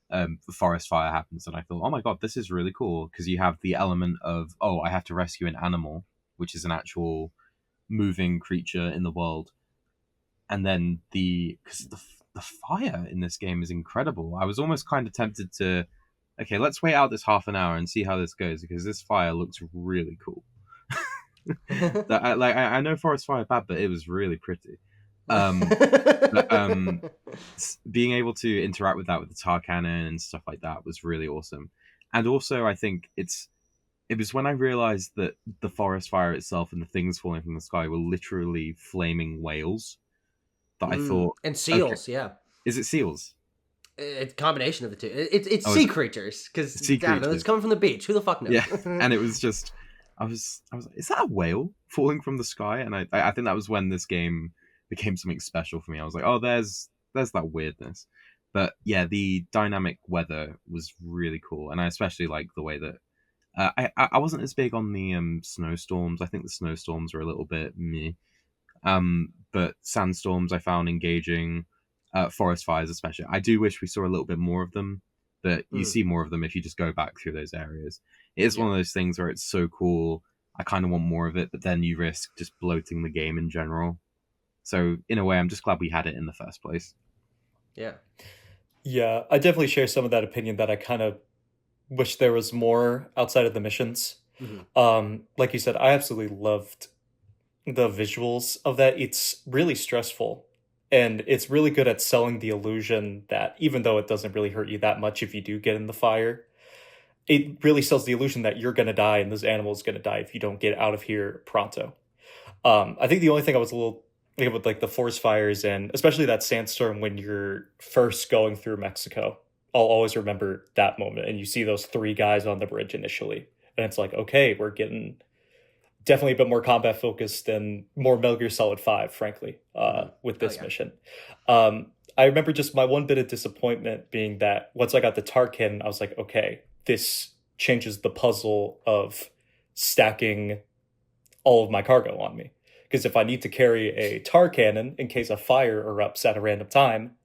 the forest fire happens, and I thought, oh my god, this is really cool, because you have the element of, I have to rescue an animal, which is an actual moving creature in the world. And then because the fire in this game is incredible. I was almost kind of tempted to okay, let's wait out this half an hour and see how this goes because this fire looks really cool. I know forest fire bad, but it was really pretty. Being able to interact with that with the tar cannon and stuff like that was really awesome. And also, I think it was when I realized that the forest fire itself and the things falling from the sky were literally flaming whales that I thought... And seals, okay. Yeah. Is it seals? It's a combination of the two. It's sea creatures, because it's coming from the beach. Who the fuck knows? Yeah, and it was just... I was like, is that a whale falling from the sky? And I think that was when this game became something special for me. I was like, oh, there's that weirdness. But yeah, the dynamic weather was really cool, and I especially like the way that I wasn't as big on the snowstorms. I think the snowstorms were a little bit meh. But sandstorms I found engaging. Forest fires especially. I do wish we saw a little bit more of them, but you see more of them if you just go back through those areas. It is one of those things where it's so cool, I kind of want more of it, but then you risk just bloating the game in general. So in a way, I'm just glad we had it in the first place. Yeah. Yeah, I definitely share some of that opinion that I kind of wish there was more outside of the missions. Mm-hmm. Like you said, I absolutely loved the visuals of that. It's really stressful. And it's really good at selling the illusion that even though it doesn't really hurt you that much if you do get in the fire, it really sells the illusion that you're going to die and this animal is going to die if you don't get out of here pronto. I think the only thing I was a little thinking with like the forest fires and especially that sandstorm when you're first going through Mexico, I'll always remember that moment. And you see those 3 guys on the bridge initially. And it's like, okay, we're getting definitely a bit more combat focused and more Metal Gear Solid 5, frankly, with this mission. I remember just my one bit of disappointment being that once I got the tar cannon, I was like, okay, this changes the puzzle of stacking all of my cargo on me. Because if I need to carry a tar cannon in case a fire erupts at a random time,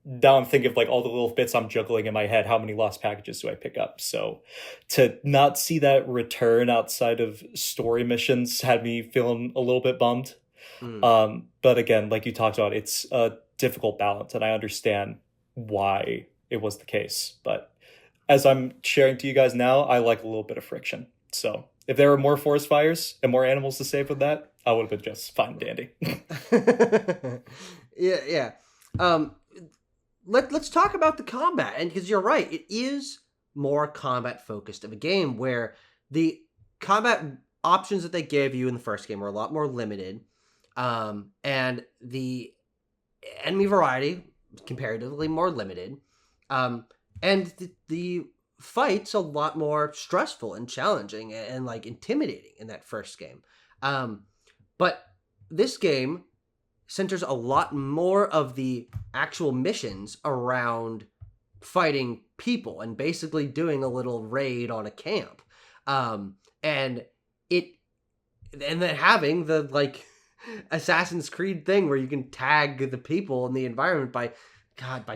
now I'm thinking of like all the little bits I'm juggling in my head. How many lost packages do I pick up? So to not see that return outside of story missions had me feeling a little bit bummed. But again, like you talked about, it's a difficult balance and I understand why it was the case. But as I'm sharing to you guys now, I like a little bit of friction. So if there were more forest fires and more animals to save with that, I would have been just fine and dandy. Yeah. Let's talk about the combat, and because you're right, it is more combat focused of a game where the combat options that they gave you in the first game were a lot more limited, and the enemy variety comparatively more limited, and the fights a lot more stressful and challenging and like intimidating in that first game. But this game centers a lot more of the actual missions around fighting people and basically doing a little raid on a camp. And then having the like Assassin's Creed thing where you can tag the people in the environment by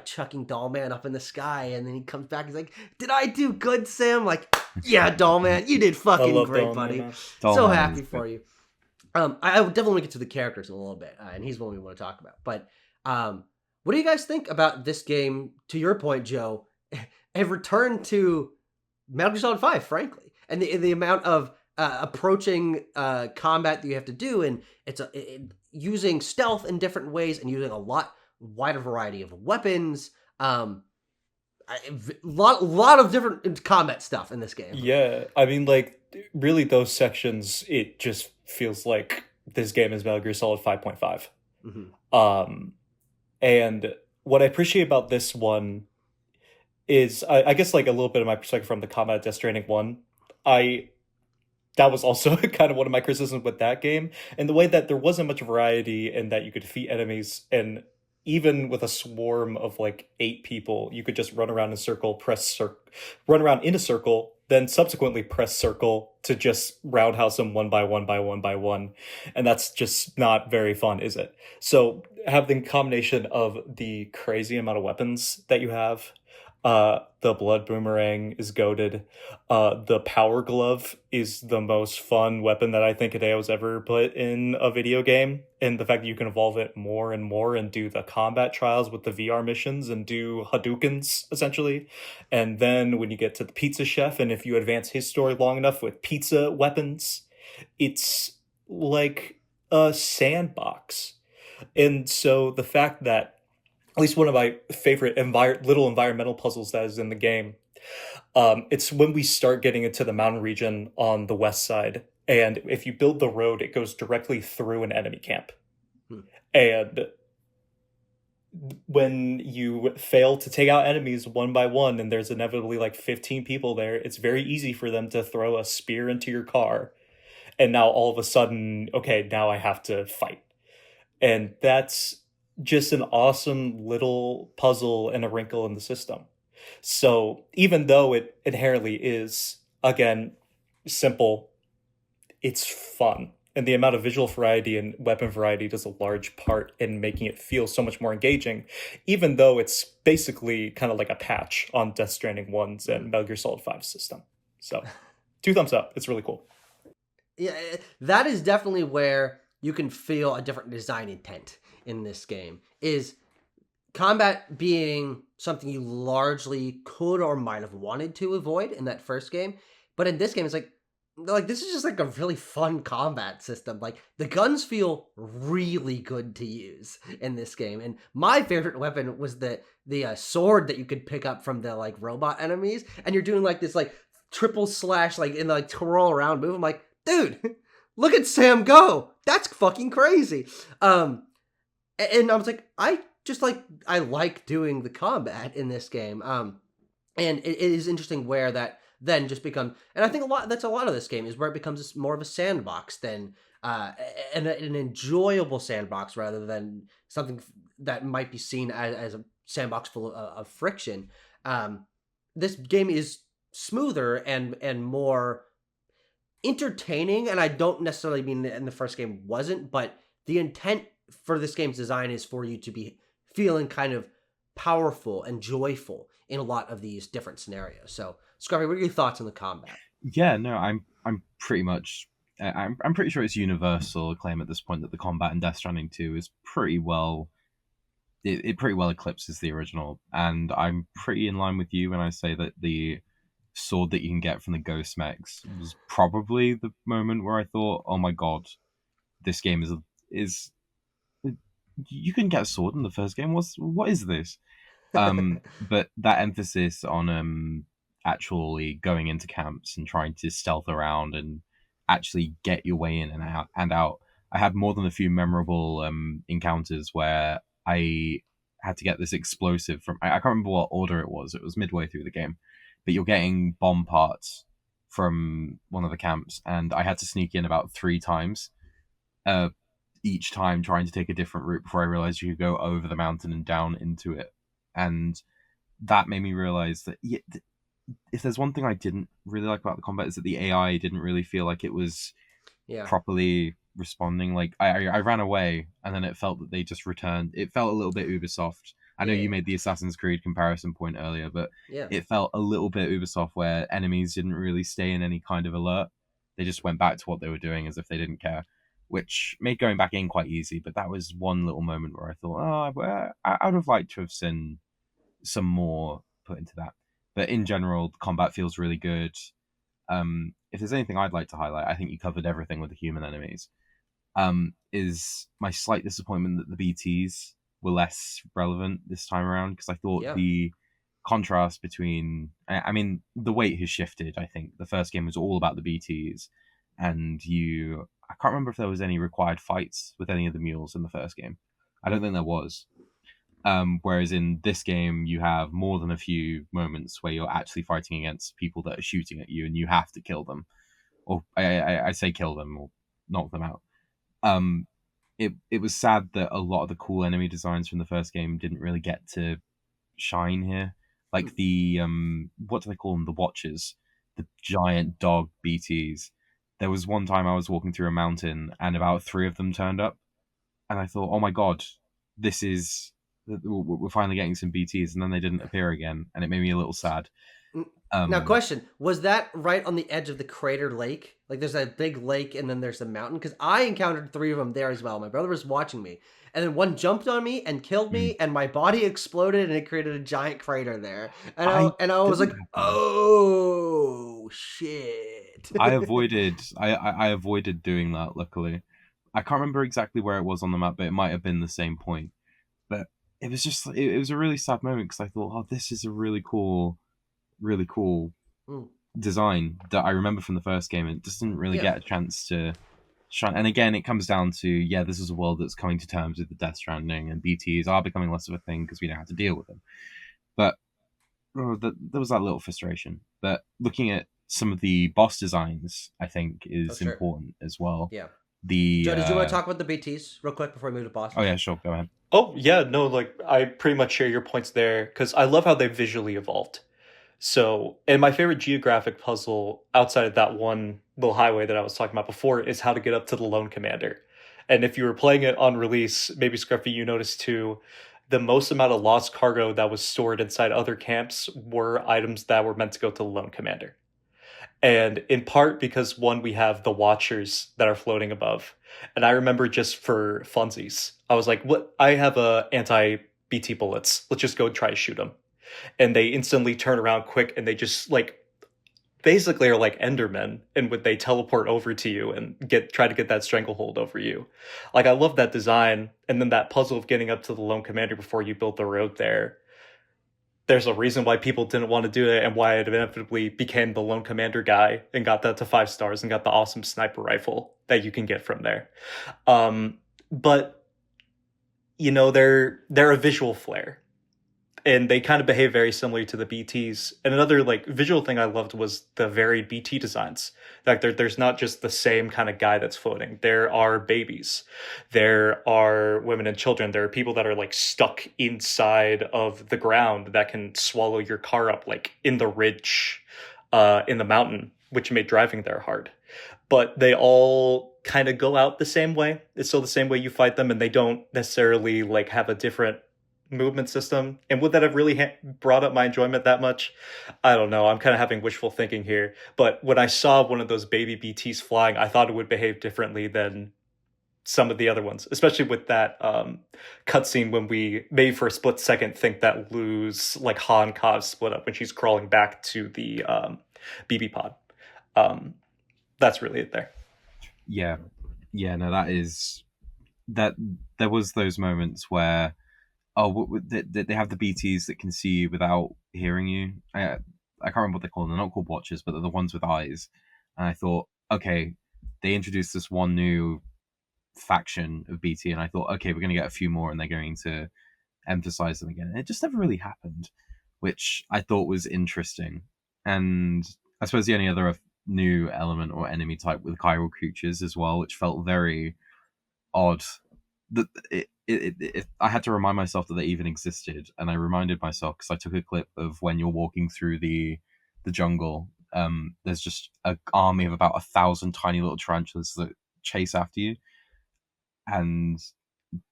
chucking Dollman up in the sky, and then he comes back, he's like, did I do good, Sam? Like, yeah, Dollman, you did fucking great, Dollman, buddy. So happy for you. I definitely want to get to the characters in a little bit, and he's one we want to talk about. But what do you guys think about this game, to your point, Joe, a return to Metal Gear Solid 5, frankly, and the amount of approaching combat that you have to do, and it's using stealth in different ways and using a lot wider variety of weapons. Lot of different combat stuff in this game. Yeah, I mean, like, really those sections, it just feels like this game is Metal Gear Solid 5.5. Mm-hmm. And what I appreciate about this one is, I guess, like, a little bit of my perspective from the combat of Death Stranding 1. That was also kind of one of my criticisms with that game, and the way that there wasn't much variety and that you could defeat enemies, and even with a swarm of like 8 people, you could just run around in a circle, run around in a circle, then subsequently press circle to just roundhouse them one by one by one by one. And that's just not very fun, is it? So having the combination of the crazy amount of weapons that you have, The blood boomerang is goated. The power glove is the most fun weapon that I think Hideo's ever put in a video game. And the fact that you can evolve it more and more and do the combat trials with the VR missions and do Hadoukens, essentially. And then when you get to the pizza chef, and if you advance his story long enough with pizza weapons, it's like a sandbox. And so the fact that at least one of my favorite little environmental puzzles that is in the game. It's when we start getting into the mountain region on the west side, and if you build the road, it goes directly through an enemy camp. And when you fail to take out enemies one by one, and there's inevitably like 15 people there, it's very easy for them to throw a spear into your car. And now all of a sudden, okay, now I have to fight. And that's just an awesome little puzzle and a wrinkle in the system. So even though it inherently is, again, simple, it's fun. And the amount of visual variety and weapon variety does a large part in making it feel so much more engaging, even though it's basically kind of like a patch on Death Stranding 1's and Metal Gear Solid 5's system. So 2 thumbs up. It's really cool. Yeah, that is definitely where you can feel a different design intent in this game, is combat being something you largely could or might have wanted to avoid in that first game. But in this game, it's like this is just like a really fun combat system. Like the guns feel really good to use in this game. And my favorite weapon was the sword that you could pick up from the like robot enemies. And you're doing like this like triple slash like in the like twirl around move. I'm like, dude, look at Sam go. That's fucking crazy. And I was like, I like doing the combat in this game. And it is interesting where that then just becomes, and I think that's a lot of this game is where it becomes more of a sandbox than an enjoyable sandbox rather than something that might be seen as a sandbox full of friction. This game is smoother and more entertaining, and I don't necessarily mean that in the first game wasn't, but the intent for this game's design is for you to be feeling kind of powerful and joyful in a lot of these different scenarios. So, Scruffy, what are your thoughts on the combat? Yeah, no, I'm pretty much I'm pretty sure it's universal acclaim at this point that the combat in Death Stranding 2 is pretty well it pretty well eclipses the original, and I'm pretty in line with you when I say that the sword that you can get from the ghost mechs was probably the moment where I thought, oh my god, this game is you can get a sword in the first game. What is this? But that emphasis on actually going into camps and trying to stealth around and actually get your way in and out. I had more than a few memorable encounters where I had to get this explosive from. I can't remember what order it was. It was midway through the game, but you're getting bomb parts from one of the camps, and I had to sneak in about 3 times. Each time trying to take a different route before I realized you could go over the mountain and down into it. And that made me realize that if there's one thing I didn't really like about the combat is that the AI didn't really feel like it was properly responding. Like I ran away and then it felt that they just returned. It felt a little bit Ubisoft. I know you made the Assassin's Creed comparison point earlier, but it felt a little bit Ubisoft where enemies didn't really stay in any kind of alert. They just went back to what they were doing as if they didn't care, which made going back in quite easy. But that was one little moment where I thought, I would have liked to have seen some more put into that. But in general, the combat feels really good. If there's anything I'd like to highlight, I think you covered everything with the human enemies. Is my slight disappointment that the BTs were less relevant this time around, because I thought the contrast between, I mean, the weight has shifted. I think the first game was all about the BTs, and I can't remember if there was any required fights with any of the mules in the first game. I don't think there was. Whereas in this game, you have more than a few moments where you're actually fighting against people that are shooting at you, and you have to kill them, or I say kill them or knock them out. It was sad that a lot of the cool enemy designs from the first game didn't really get to shine here. Like the what do they call them? The Watchers, the giant dog BTs. There was one time I was walking through a mountain and about 3 of them turned up, and I thought, oh my god, this is we're finally getting some BTs, and then they didn't appear again, and it made me a little sad. Now, question: was that right on the edge of the crater lake? Like, there's a big lake, and then there's a mountain. Because I encountered 3 of them there as well. My brother was watching me, and then one jumped on me and killed me, and my body exploded, and it created a giant crater there. And I was like, "Oh shit!" I avoided doing that. Luckily, I can't remember exactly where it was on the map, but it might have been the same point. But it was just it was a really sad moment because I thought, oh, this is a really cool design that I remember from the first game. It just didn't really get a chance to shine. And again, it comes down to, this is a world that's coming to terms with the Death Stranding, and BTs are becoming less of a thing because we know how to deal with them. But there was that little frustration. But looking at some of the boss designs, I think, is important as well. Yeah. Joe, did you want to talk about the BTs real quick before we move to bosses? Oh yeah, sure, go ahead. Oh yeah, no, like I pretty much share your points there because I love how they visually evolved. So, and my favorite geographic puzzle outside of that one little highway that I was talking about before is how to get up to the Lone Commander. And if you were playing it on release, maybe Scruffy, you noticed too, the most amount of lost cargo that was stored inside other camps were items that were meant to go to the Lone Commander. And in part because, one, we have the Watchers that are floating above. And I remember, just for funsies, I was like, what? I have anti-BT bullets. Let's just go try to shoot them. And they instantly turn around quick, and they just basically are like Endermen, and would they teleport over to you and try to get that stranglehold over you. Like, I love that design. And then that puzzle of getting up to the Lone Commander before you build the road there. There's a reason why people didn't want to do it, and why it inevitably became the Lone Commander guy and got that to 5 stars and got the awesome sniper rifle that you can get from there. But they're a visual flair, and they kind of behave very similarly to the BTs. And another visual thing I loved was the varied BT designs. There's not just the same kind of guy that's floating. There are babies, there are women and children, there are people that are stuck inside of the ground that can swallow your car up in the ridge, in the mountain, which made driving there hard. But they all kind of go out the same way. It's still the same way you fight them, and they don't necessarily have a different movement system. And would that have really brought up my enjoyment that much? I don't know. I'm kind of having wishful thinking here. But when I saw one of those baby BTs flying, I thought it would behave differently than some of the other ones, especially with that cutscene when we maybe for a split second think that Lou's Han Kov split up when she's crawling back to the BB pod. That's really it there. Yeah, no, that is that. There was those moments where they have the BTs that can see you without hearing you. I can't remember what they call them. They're not called Watchers, but they're the ones with eyes. And I thought, okay, they introduced this one new faction of BT, and I thought, okay, we're going to get a few more, and they're going to emphasize them again. And it just never really happened, which I thought was interesting. And I suppose the only other new element or enemy type with chiral creatures as well, which felt very odd. That I had to remind myself that they even existed, and I reminded myself because I took a clip of when you're walking through the jungle. There's just an army of about 1,000 tiny little tarantulas that chase after you, and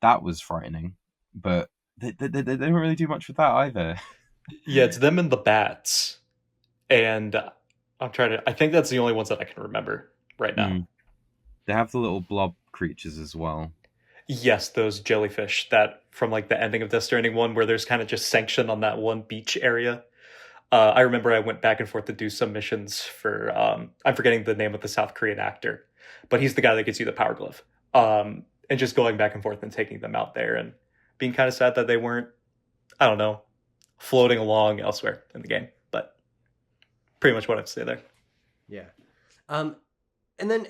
that was frightening. But they don't really do much with that either. Yeah, it's them and the bats, and I think that's the only ones that I can remember right now. They have the little blob creatures as well. Yes, those jellyfish that from the ending of Death Stranding 1, where there's kind of just sanction on that one beach area. I remember I went back and forth to do some missions for, I'm forgetting the name of the South Korean actor, but he's the guy that gets you the power glove. And just going back and forth and taking them out there and being kind of sad that they weren't, I don't know, floating along elsewhere in the game. But pretty much what I have to say there. Yeah. And then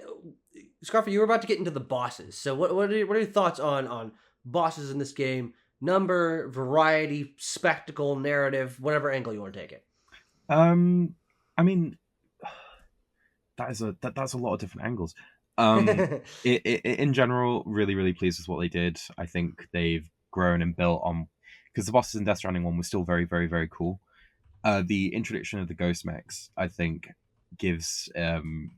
Scarfer, you were about to get into the bosses. So what are your thoughts on bosses in this game? Number, variety, spectacle, narrative, whatever angle you want to take it. I mean, that's a lot of different angles. In general, really, really pleased with what they did. I think they've grown and built on, because the bosses in Death Stranding 1 were still very, very, very cool. The introduction of the ghost mechs, I think, gives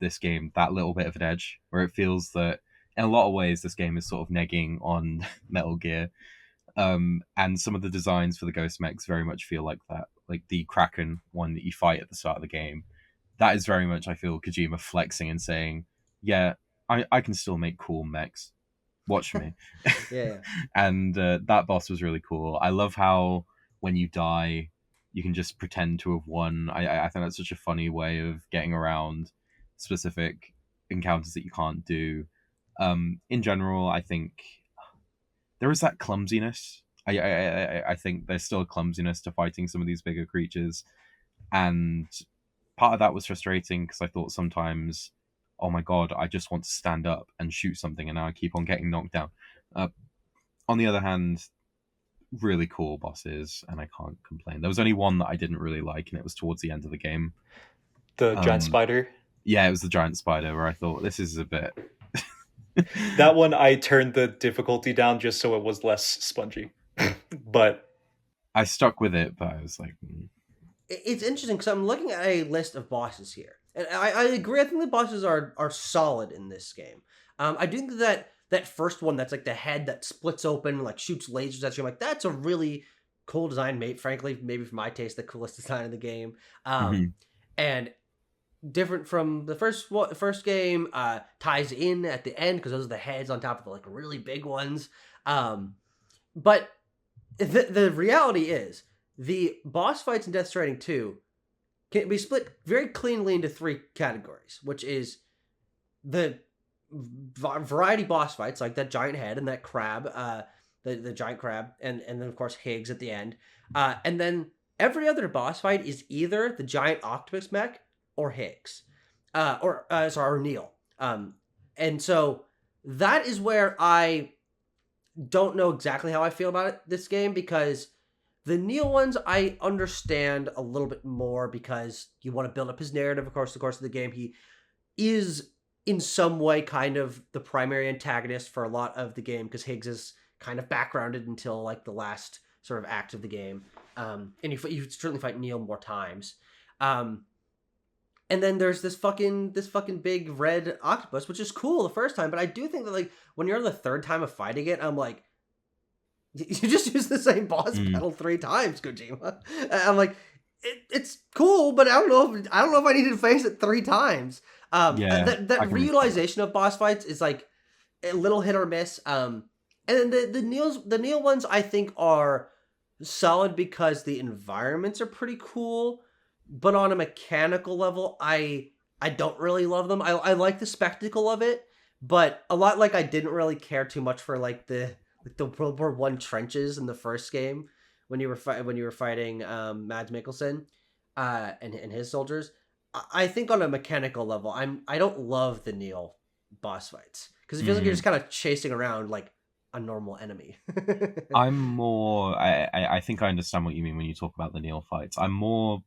this game that little bit of an edge, where it feels that in a lot of ways this game is sort of negging on Metal Gear. And some of the designs for the ghost mechs very much feel like that. Like the Kraken one that you fight at the start of the game, that is very much, I feel, Kojima flexing and saying, yeah, I can still make cool mechs. Watch me. Yeah. And that boss was really cool. I love how when you die, you can just pretend to have won. I think that's such a funny way of getting around specific encounters that you can't do. In general, I think there is that clumsiness. I think there's still a clumsiness to fighting some of these bigger creatures, and part of that was frustrating because I thought sometimes, oh my god, I just want to stand up and shoot something, and now I keep on getting knocked down. On the other hand, really cool bosses, and I can't complain. There was only one that I didn't really like, and it was towards the end of the game. The giant spider? Yeah, it was the giant spider, where I thought, this is a bit... That one, I turned the difficulty down just so it was less spongy. But... I stuck with it, but I was like... It's interesting, because I'm looking at a list of bosses here. And I agree, I think the bosses are solid in this game. I do think that first one that's like the head that splits open and like shoots lasers at you, I'm like, that's a really cool design, mate. Frankly, maybe for my taste, the coolest design in the game. And different from the first game, ties in at the end because those are the heads on top of the like really big ones. But the reality is the boss fights in Death Stranding 2 can be split very cleanly into three categories, which is the variety boss fights, like that giant head and that crab, the giant crab, and then of course Higgs at the end. And then every other boss fight is either the giant octopus mech or Higgs, or Neil. And so that is where I don't know exactly how I feel about this game, because the Neil ones I understand a little bit more because you want to build up his narrative. Of course, the course of the game, he is in some way kind of the primary antagonist for a lot of the game because Higgs is kind of backgrounded until like the last sort of act of the game. And you certainly fight Neil more times. And then there's this fucking big red octopus, which is cool the first time, but I do think that like when you're on the third time of fighting it, I'm like, you just use the same boss battle 3 times, Kojima. I'm like, it's cool, but I don't know if I needed to face it 3 times. That reutilization of boss fights is like a little hit or miss. And then the Neil ones I think are solid because the environments are pretty cool, but on a mechanical level, I don't really love them. I like the spectacle of it, but a lot like I didn't really care too much for like the World War I trenches in the first game when you were fighting Mads Mikkelsen and his soldiers. I think on a mechanical level, I don't love the Neil boss fights because it feels like you're just kind of chasing around like a normal enemy. I'm more. I think I understand what you mean when you talk about the Neil fights. I'm more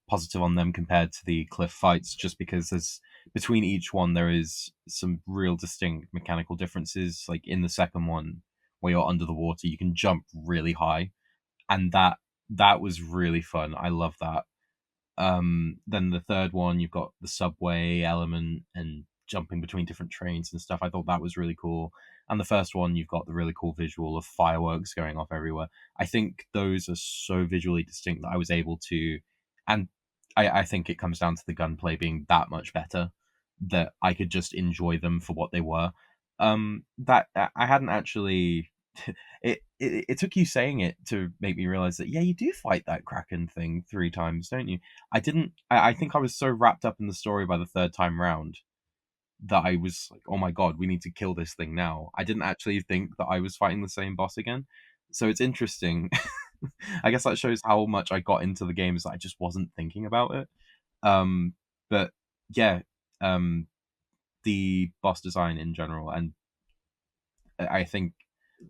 positive on them compared to the cliff fights, just because there's between each one there is some real distinct mechanical differences. Like in the second one, where you're under the water, you can jump really high, and that was really fun. I love that. Then the third one, you've got the subway element and jumping between different trains and stuff. I thought that was really cool. And the first one, you've got the really cool visual of fireworks going off everywhere. I think those are so visually distinct that I was able to, and I think it comes down to the gunplay being that much better that I could just enjoy them for what they were. That I hadn't actually. It took you saying it to make me realize that you do fight that Kraken thing 3 times, don't you? I think I was so wrapped up in the story by the third time round that I was like, oh my god, we need to kill this thing now. I didn't actually think that I was fighting the same boss again. So it's interesting. I guess that shows how much I got into the game, is that I just wasn't thinking about it. But yeah, the boss design in general, and I think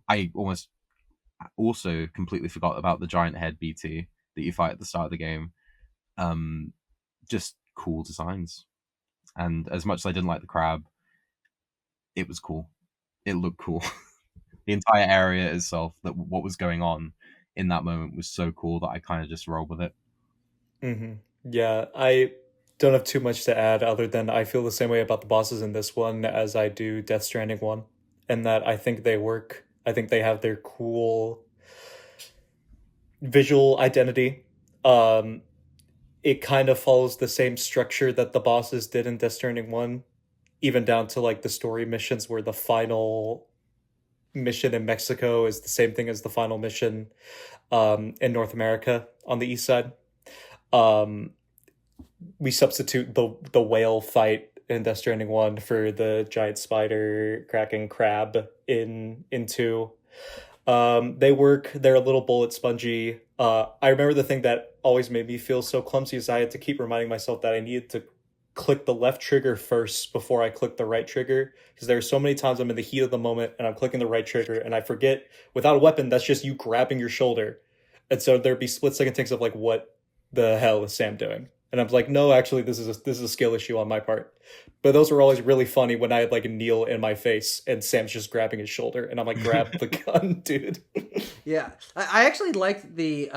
I almost also completely forgot about the giant head BT that you fight at the start of the game. Just cool designs. And as much as I didn't like the crab, it was cool. It looked cool. The entire area itself, that what was going on in that moment was so cool that I kind of just rolled with it. Mm-hmm. Yeah, I don't have too much to add other than I feel the same way about the bosses in this one as I do Death Stranding 1. And that I think they work. I think they have their cool visual identity. It kind of follows the same structure that the bosses did in Death Stranding 1, even down to like the story missions where the final mission in Mexico is the same thing as the final mission in North America on the east side. Um, we substitute the whale fight in Death Stranding 1 for the giant spider cracking crab in 2. They work. They're a little bullet spongy. I remember the thing that always made me feel so clumsy is I had to keep reminding myself that I needed to click the left trigger first before I click the right trigger, because there are so many times I'm in the heat of the moment and I'm clicking the right trigger and I forget without a weapon that's just you grabbing your shoulder, and so there'd be split second takes of like, what the hell is Sam doing? And I'm like, no, actually, this is a skill issue on my part. But those were always really funny when I had like a Neil in my face and Sam's just grabbing his shoulder, and I'm like, grab the gun, dude. Yeah, I actually liked the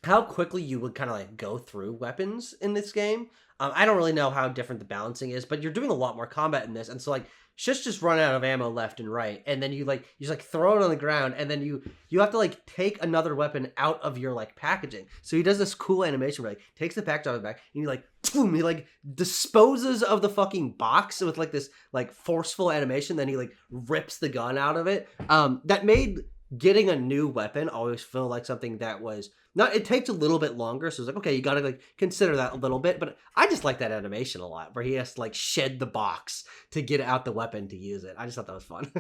how quickly you would kind of like go through weapons in this game. I don't really know how different the balancing is, but you're doing a lot more combat in this, and so like just run out of ammo left and right, and then you just like throw it on the ground, and then you have to like take another weapon out of your like packaging. So he does this cool animation where like takes the package out of the back, and he like boom, he like disposes of the fucking box with like this like forceful animation. Then he like rips the gun out of it. That made getting a new weapon always feel like something that was not, it takes a little bit longer, so it's like, okay, you gotta like consider that a little bit, but I just like that animation a lot where he has to like shed the box to get out the weapon to use it. I just thought that was fun.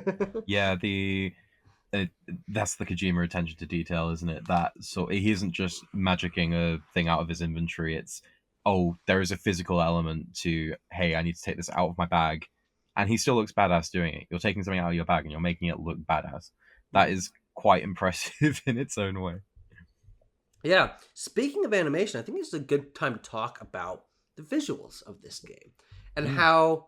Yeah, that's the Kojima attention to detail, isn't it? That so he isn't just magicking a thing out of his inventory. It's, oh, there is a physical element to, hey, I need to take this out of my bag, and he still looks badass doing it. You're taking something out of your bag and you're making it look badass. That is quite impressive in its own way. Yeah. Speaking of animation, I think it's a good time to talk about the visuals of this game and how,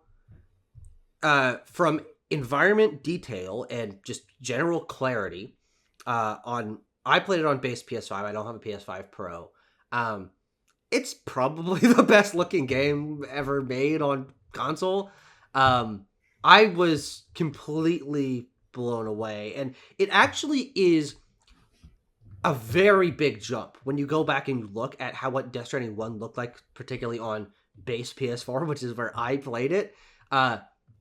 from environment detail and just general clarity, I played it on base PS5. I don't have a PS5 Pro. It's probably the best looking game ever made on console. I was completely blown away, and it actually is a very big jump when you go back and you look at how what Death Stranding 1 looked like, particularly on base PS4, which is where I played it.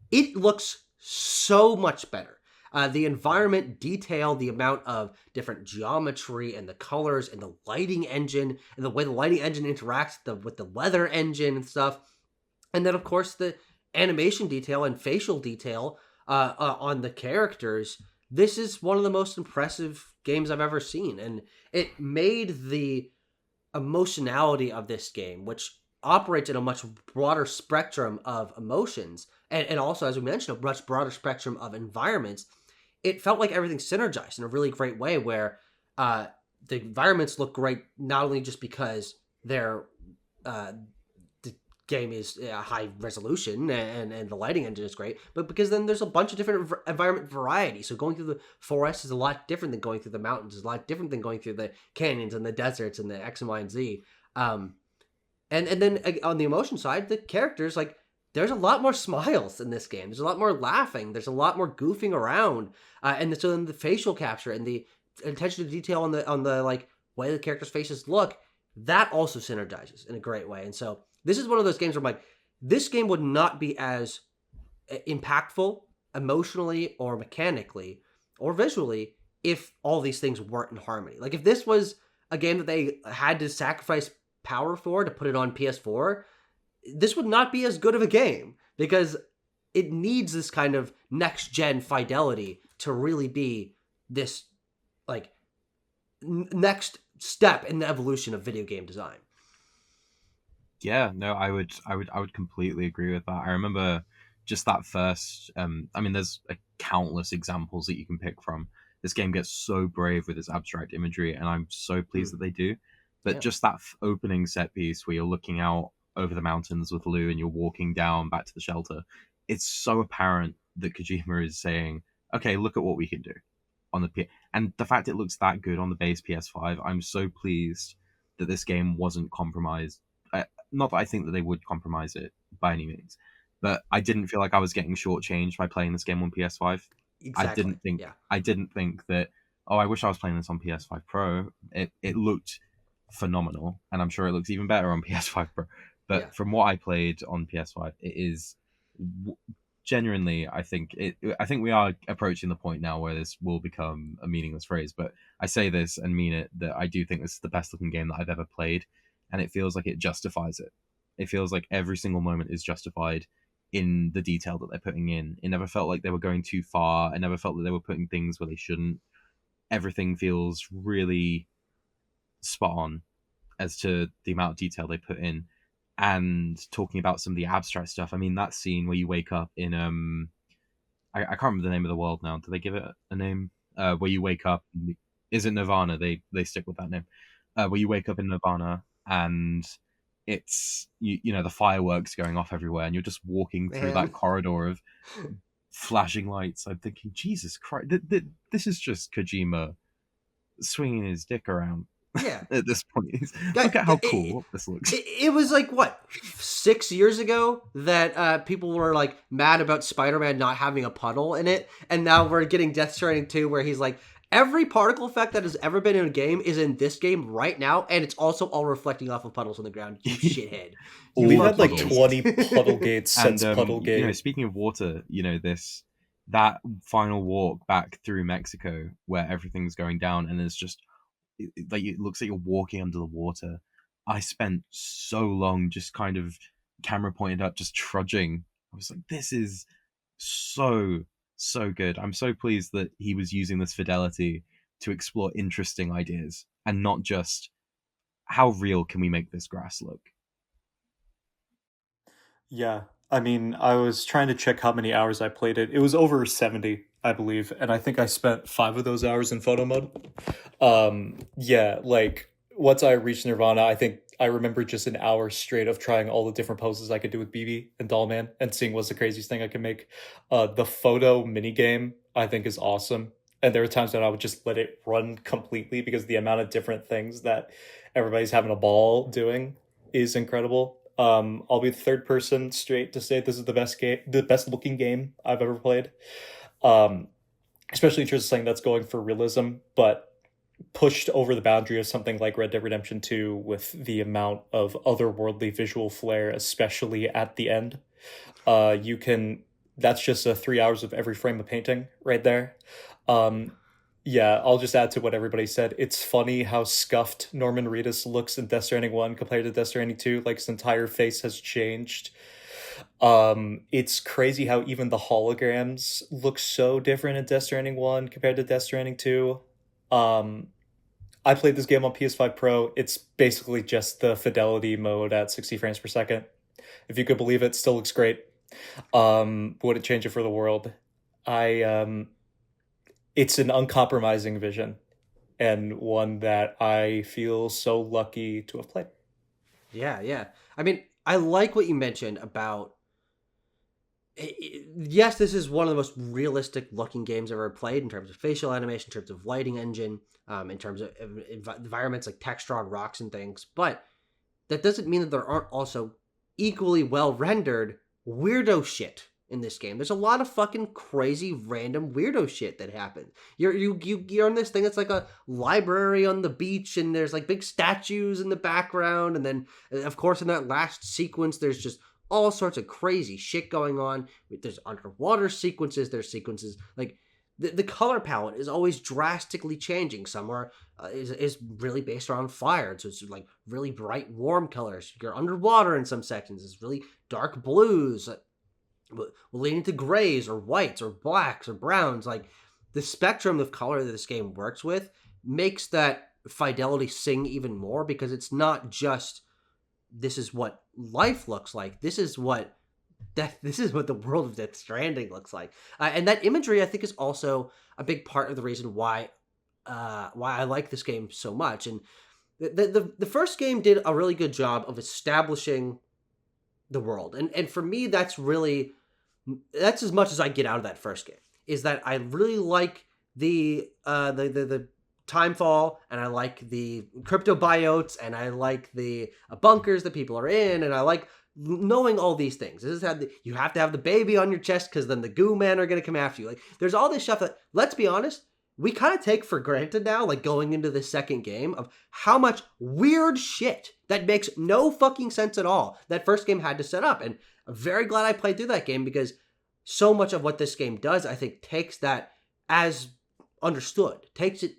It looks so much better. The environment detail, the amount of different geometry and the colors and the lighting engine and the way the lighting engine interacts with the weather engine and stuff. And then, of course, the animation detail and facial detail on the characters. This is one of the most impressive games I've ever seen, and it made the emotionality of this game, which operates in a much broader spectrum of emotions, and also, as we mentioned, a much broader spectrum of environments. It felt like everything synergized in a really great way, where the environments look great not only just because they're game is high resolution and the lighting engine is great, but because then there's a bunch of different environment variety. So going through the forest is a lot different than going through the mountains, is a lot different than going through the canyons and the deserts and the X and Y and Z. And then on the emotion side, the characters, like, there's a lot more smiles in this game. There's a lot more laughing. There's a lot more goofing around. And so then the facial capture and the attention to detail on the like way the characters' faces look, that also synergizes in a great way. And so this is one of those games where I'm like, this game would not be as impactful emotionally or mechanically or visually if all these things weren't in harmony. Like, if this was a game that they had to sacrifice power for to put it on PS4, this would not be as good of a game, because it needs this kind of next-gen fidelity to really be this, like, next step in the evolution of video game design. Yeah, no, I would completely agree with that. I remember just that first. I mean, there's countless examples that you can pick from. This game gets so brave with its abstract imagery, and I'm so pleased that they do. But just that opening set piece where you're looking out over the mountains with Lou and you're walking down back to the shelter, it's so apparent that Kojima is saying, "Okay, look at what we can do on the and the fact it looks that good on the base PS5. I'm so pleased that this game wasn't compromised. Not that I think that they would compromise it by any means, but I didn't feel like I was getting shortchanged by playing this game on PS5. Exactly. I didn't think that oh, I wish I was playing this on PS5 Pro. It looked phenomenal, and I'm sure it looks even better on PS5 Pro. But from what I played on PS5, it is genuinely, I think we are approaching the point now where this will become a meaningless phrase. But I say this and mean it, that I do think this is the best looking game that I've ever played, and it feels like it justifies it. It feels like every single moment is justified in the detail that they're putting in. It never felt like they were going too far. It never felt that they were putting things where they shouldn't. Everything feels really spot on as to the amount of detail they put in. And talking about some of the abstract stuff, I mean, that scene where you wake up in I can't remember the name of the world now. Do they give it a name? Where you wake up, is it Nirvana? They stick with that name. Where you wake up in Nirvana and it's you know, the fireworks going off everywhere, and you're just walking through that corridor of flashing lights. I'm thinking, Jesus Christ, this is just Kojima swinging his dick around. Yeah. At this point, look at how cool this looks. It was like, what, 6 years ago that people were like mad about Spider-Man not having a puddle in it, and now we're getting Death Stranding 2 where he's like, every particle effect that has ever been in a game is in this game right now, and it's also all reflecting off of puddles on the ground. You shithead. We've had like 20 puddle gates since Puddle Gate. You know, speaking of water, you know, that final walk back through Mexico where everything's going down and it's just like, it looks like you're walking under the water. I spent so long just kind of camera pointed up, just trudging. I was like, this is so good. I'm so pleased that he was using this fidelity to explore interesting ideas and not just how real can we make this grass look. Yeah, I mean, I was trying to check how many hours I played it. It was over 70, I believe, and I think I spent 5 of those hours in photo mode. Yeah, like, once I reached Nirvana, I think I remember just an hour straight of trying all the different poses I could do with BB and Dollman and seeing what's the craziest thing I can make. The photo minigame, I think, is awesome. And there are times when I would just let it run completely because the amount of different things that everybody's having a ball doing is incredible. I'll be the third person straight to say this is the best looking game I've ever played. Especially in terms of something that's going for realism, but pushed over the boundary of something like Red Dead Redemption 2 with the amount of otherworldly visual flair, especially at the end. That's just 3 hours of every frame of painting right there. Yeah, I'll just add to what everybody said. It's funny how scuffed Norman Reedus looks in Death Stranding 1 compared to Death Stranding 2. Like, his entire face has changed. It's crazy how even the holograms look so different in Death Stranding 1 compared to Death Stranding 2. I played this game on PS5 Pro. It's basically just the fidelity mode at 60 frames per second. If you could believe it, still looks great. Would it change it for the world? It's an uncompromising vision, and one that I feel so lucky to have played. Yeah. I mean, I like what you mentioned about, yes, this is one of the most realistic looking games I've ever played in terms of facial animation, in terms of lighting engine, in terms of environments like texture on rocks and things, but that doesn't mean that there aren't also equally well rendered weirdo shit in this game. There's a lot of fucking crazy random weirdo shit that happens. You're on this thing that's like a library on the beach, and there's like big statues in the background, and then of course in that last sequence there's just all sorts of crazy shit going on. There's underwater sequences, there's sequences like the color palette is always drastically changing. Some are is really based around fire, so it's like really bright warm colors. You're underwater in some sections, it's really dark blues, leading to grays or whites or blacks or browns. Like, the spectrum of color that this game works with makes that fidelity sing even more, because it's not just this is what life looks like. This is what the world of Death Stranding looks like. And that imagery, I think, is also a big part of the reason why I like this game so much. And the first game did a really good job of establishing the world. And for me, that's as much as I get out of that first game, is that I really like the timefall, and I like the crypto biotes, and I like the bunkers that people are in, and I like knowing all these things. You have to have the baby on your chest, because then the goo men are going to come after you. Like, there's all this stuff that, let's be honest, we kind of take for granted now, like going into the second game, of how much weird shit that makes no fucking sense at all that first game had to set up. And I'm very glad I played through that game, because so much of what this game does, I think, takes that as understood, takes it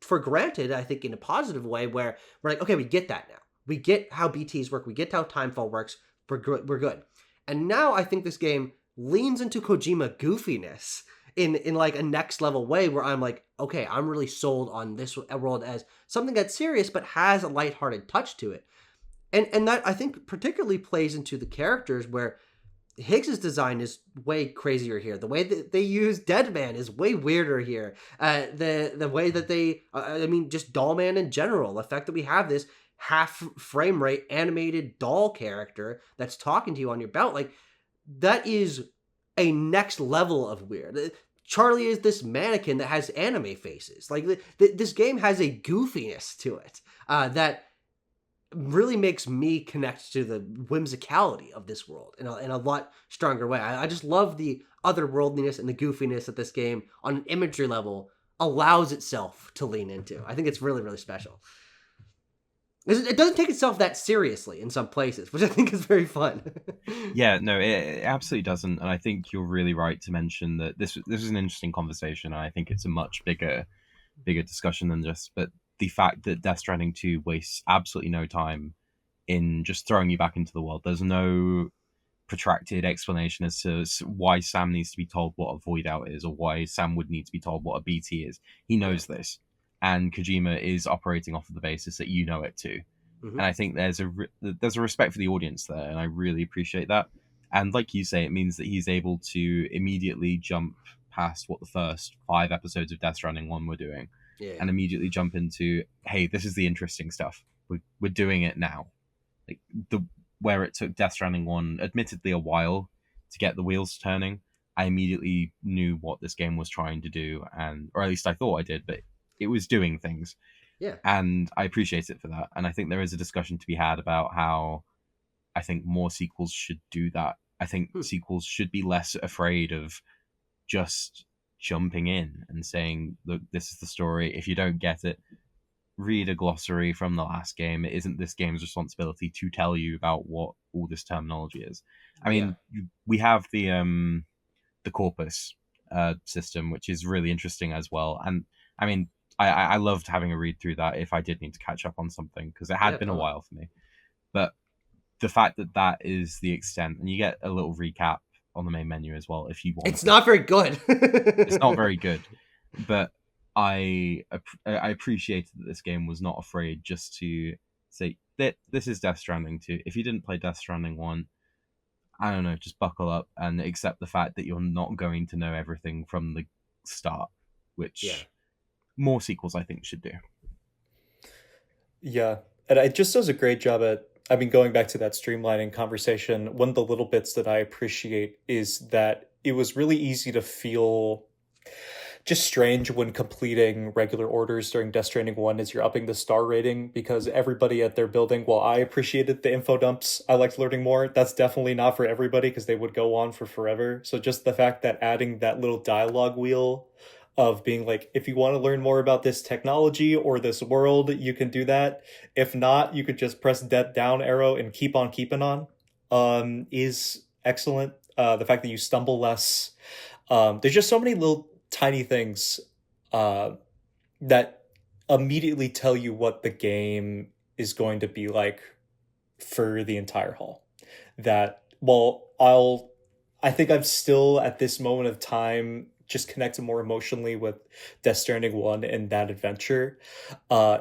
for granted, I think, in a positive way, where we're like, okay, we get that now. We get how BTs work. We get how Timefall works. We're good. And now I think this game leans into Kojima goofiness in like a next level way, where I'm like, okay, I'm really sold on this world as something that's serious but has a lighthearted touch to it. And that, I think, particularly plays into the characters, where Higgs's design is way crazier here. The way that they use Deadman is way weirder here. The way that they, just Dollman in general, the fact that we have this half frame rate animated doll character that's talking to you on your belt, like, that is a next level of weird. Charlie is this mannequin that has anime faces. Like, this game has a goofiness to it that really makes me connect to the whimsicality of this world in a lot stronger way. I just love the otherworldliness and the goofiness that this game, on an imagery level, allows itself to lean into. I think it's really, really special. It doesn't take itself that seriously in some places, which I think is very fun. Yeah, no, it absolutely doesn't. And I think you're really right to mention that this is an interesting conversation, and I think it's a much bigger discussion than just, but the fact that Death Stranding 2 wastes absolutely no time in just throwing you back into the world. There's no protracted explanation as to why Sam needs to be told what a void out is, or why Sam would need to be told what a BT is. He knows this. And Kojima is operating off of the basis that you know it too. Mm-hmm. And I think there's a respect for the audience there, and I really appreciate that. And like you say, it means that he's able to immediately jump past what the first 5 episodes of Death Stranding 1 were doing, and immediately jump into, hey, this is the interesting stuff. We're doing it now. Like, where it took Death Stranding 1, admittedly, a while to get the wheels turning, I immediately knew what this game was trying to do, or at least I thought I did, but it was doing things. Yeah. And I appreciate it for that. And I think there is a discussion to be had about how I think more sequels should do that. I think sequels should be less afraid of just jumping in and saying, look, this is the story. If you don't get it, read a glossary from the last game. It isn't this game's responsibility to tell you about what all this terminology is. I mean, we have the corpus system, which is really interesting as well. And I mean, I loved having a read through that if I did need to catch up on something, because it had been a while for me. But the fact that is the extent, and you get a little recap on the main menu as well if you want. It's not very good. It's not very good, but I appreciated that this game was not afraid just to say that this is Death Stranding 2. If you didn't play Death Stranding 1, I don't know, just buckle up and accept the fact that you're not going to know everything from the start, which more sequels, I think, should do. Yeah, and it just does a great job at, I mean, going back to that streamlining conversation, one of the little bits that I appreciate is that it was really easy to feel just strange when completing regular orders during Death Stranding 1 as you're upping the star rating, because everybody at their building, while I appreciated the info dumps, I liked learning more, that's definitely not for everybody because they would go on for forever. So just the fact that adding that little dialogue wheel of being like, if you want to learn more about this technology or this world, you can do that. If not, you could just press that down arrow and keep on keeping on, is excellent. The fact that you stumble less. There's just so many little tiny things that immediately tell you what the game is going to be like for the entire haul. That, well, I think I'm still at this moment of time just connected more emotionally with Death Stranding 1 and that adventure,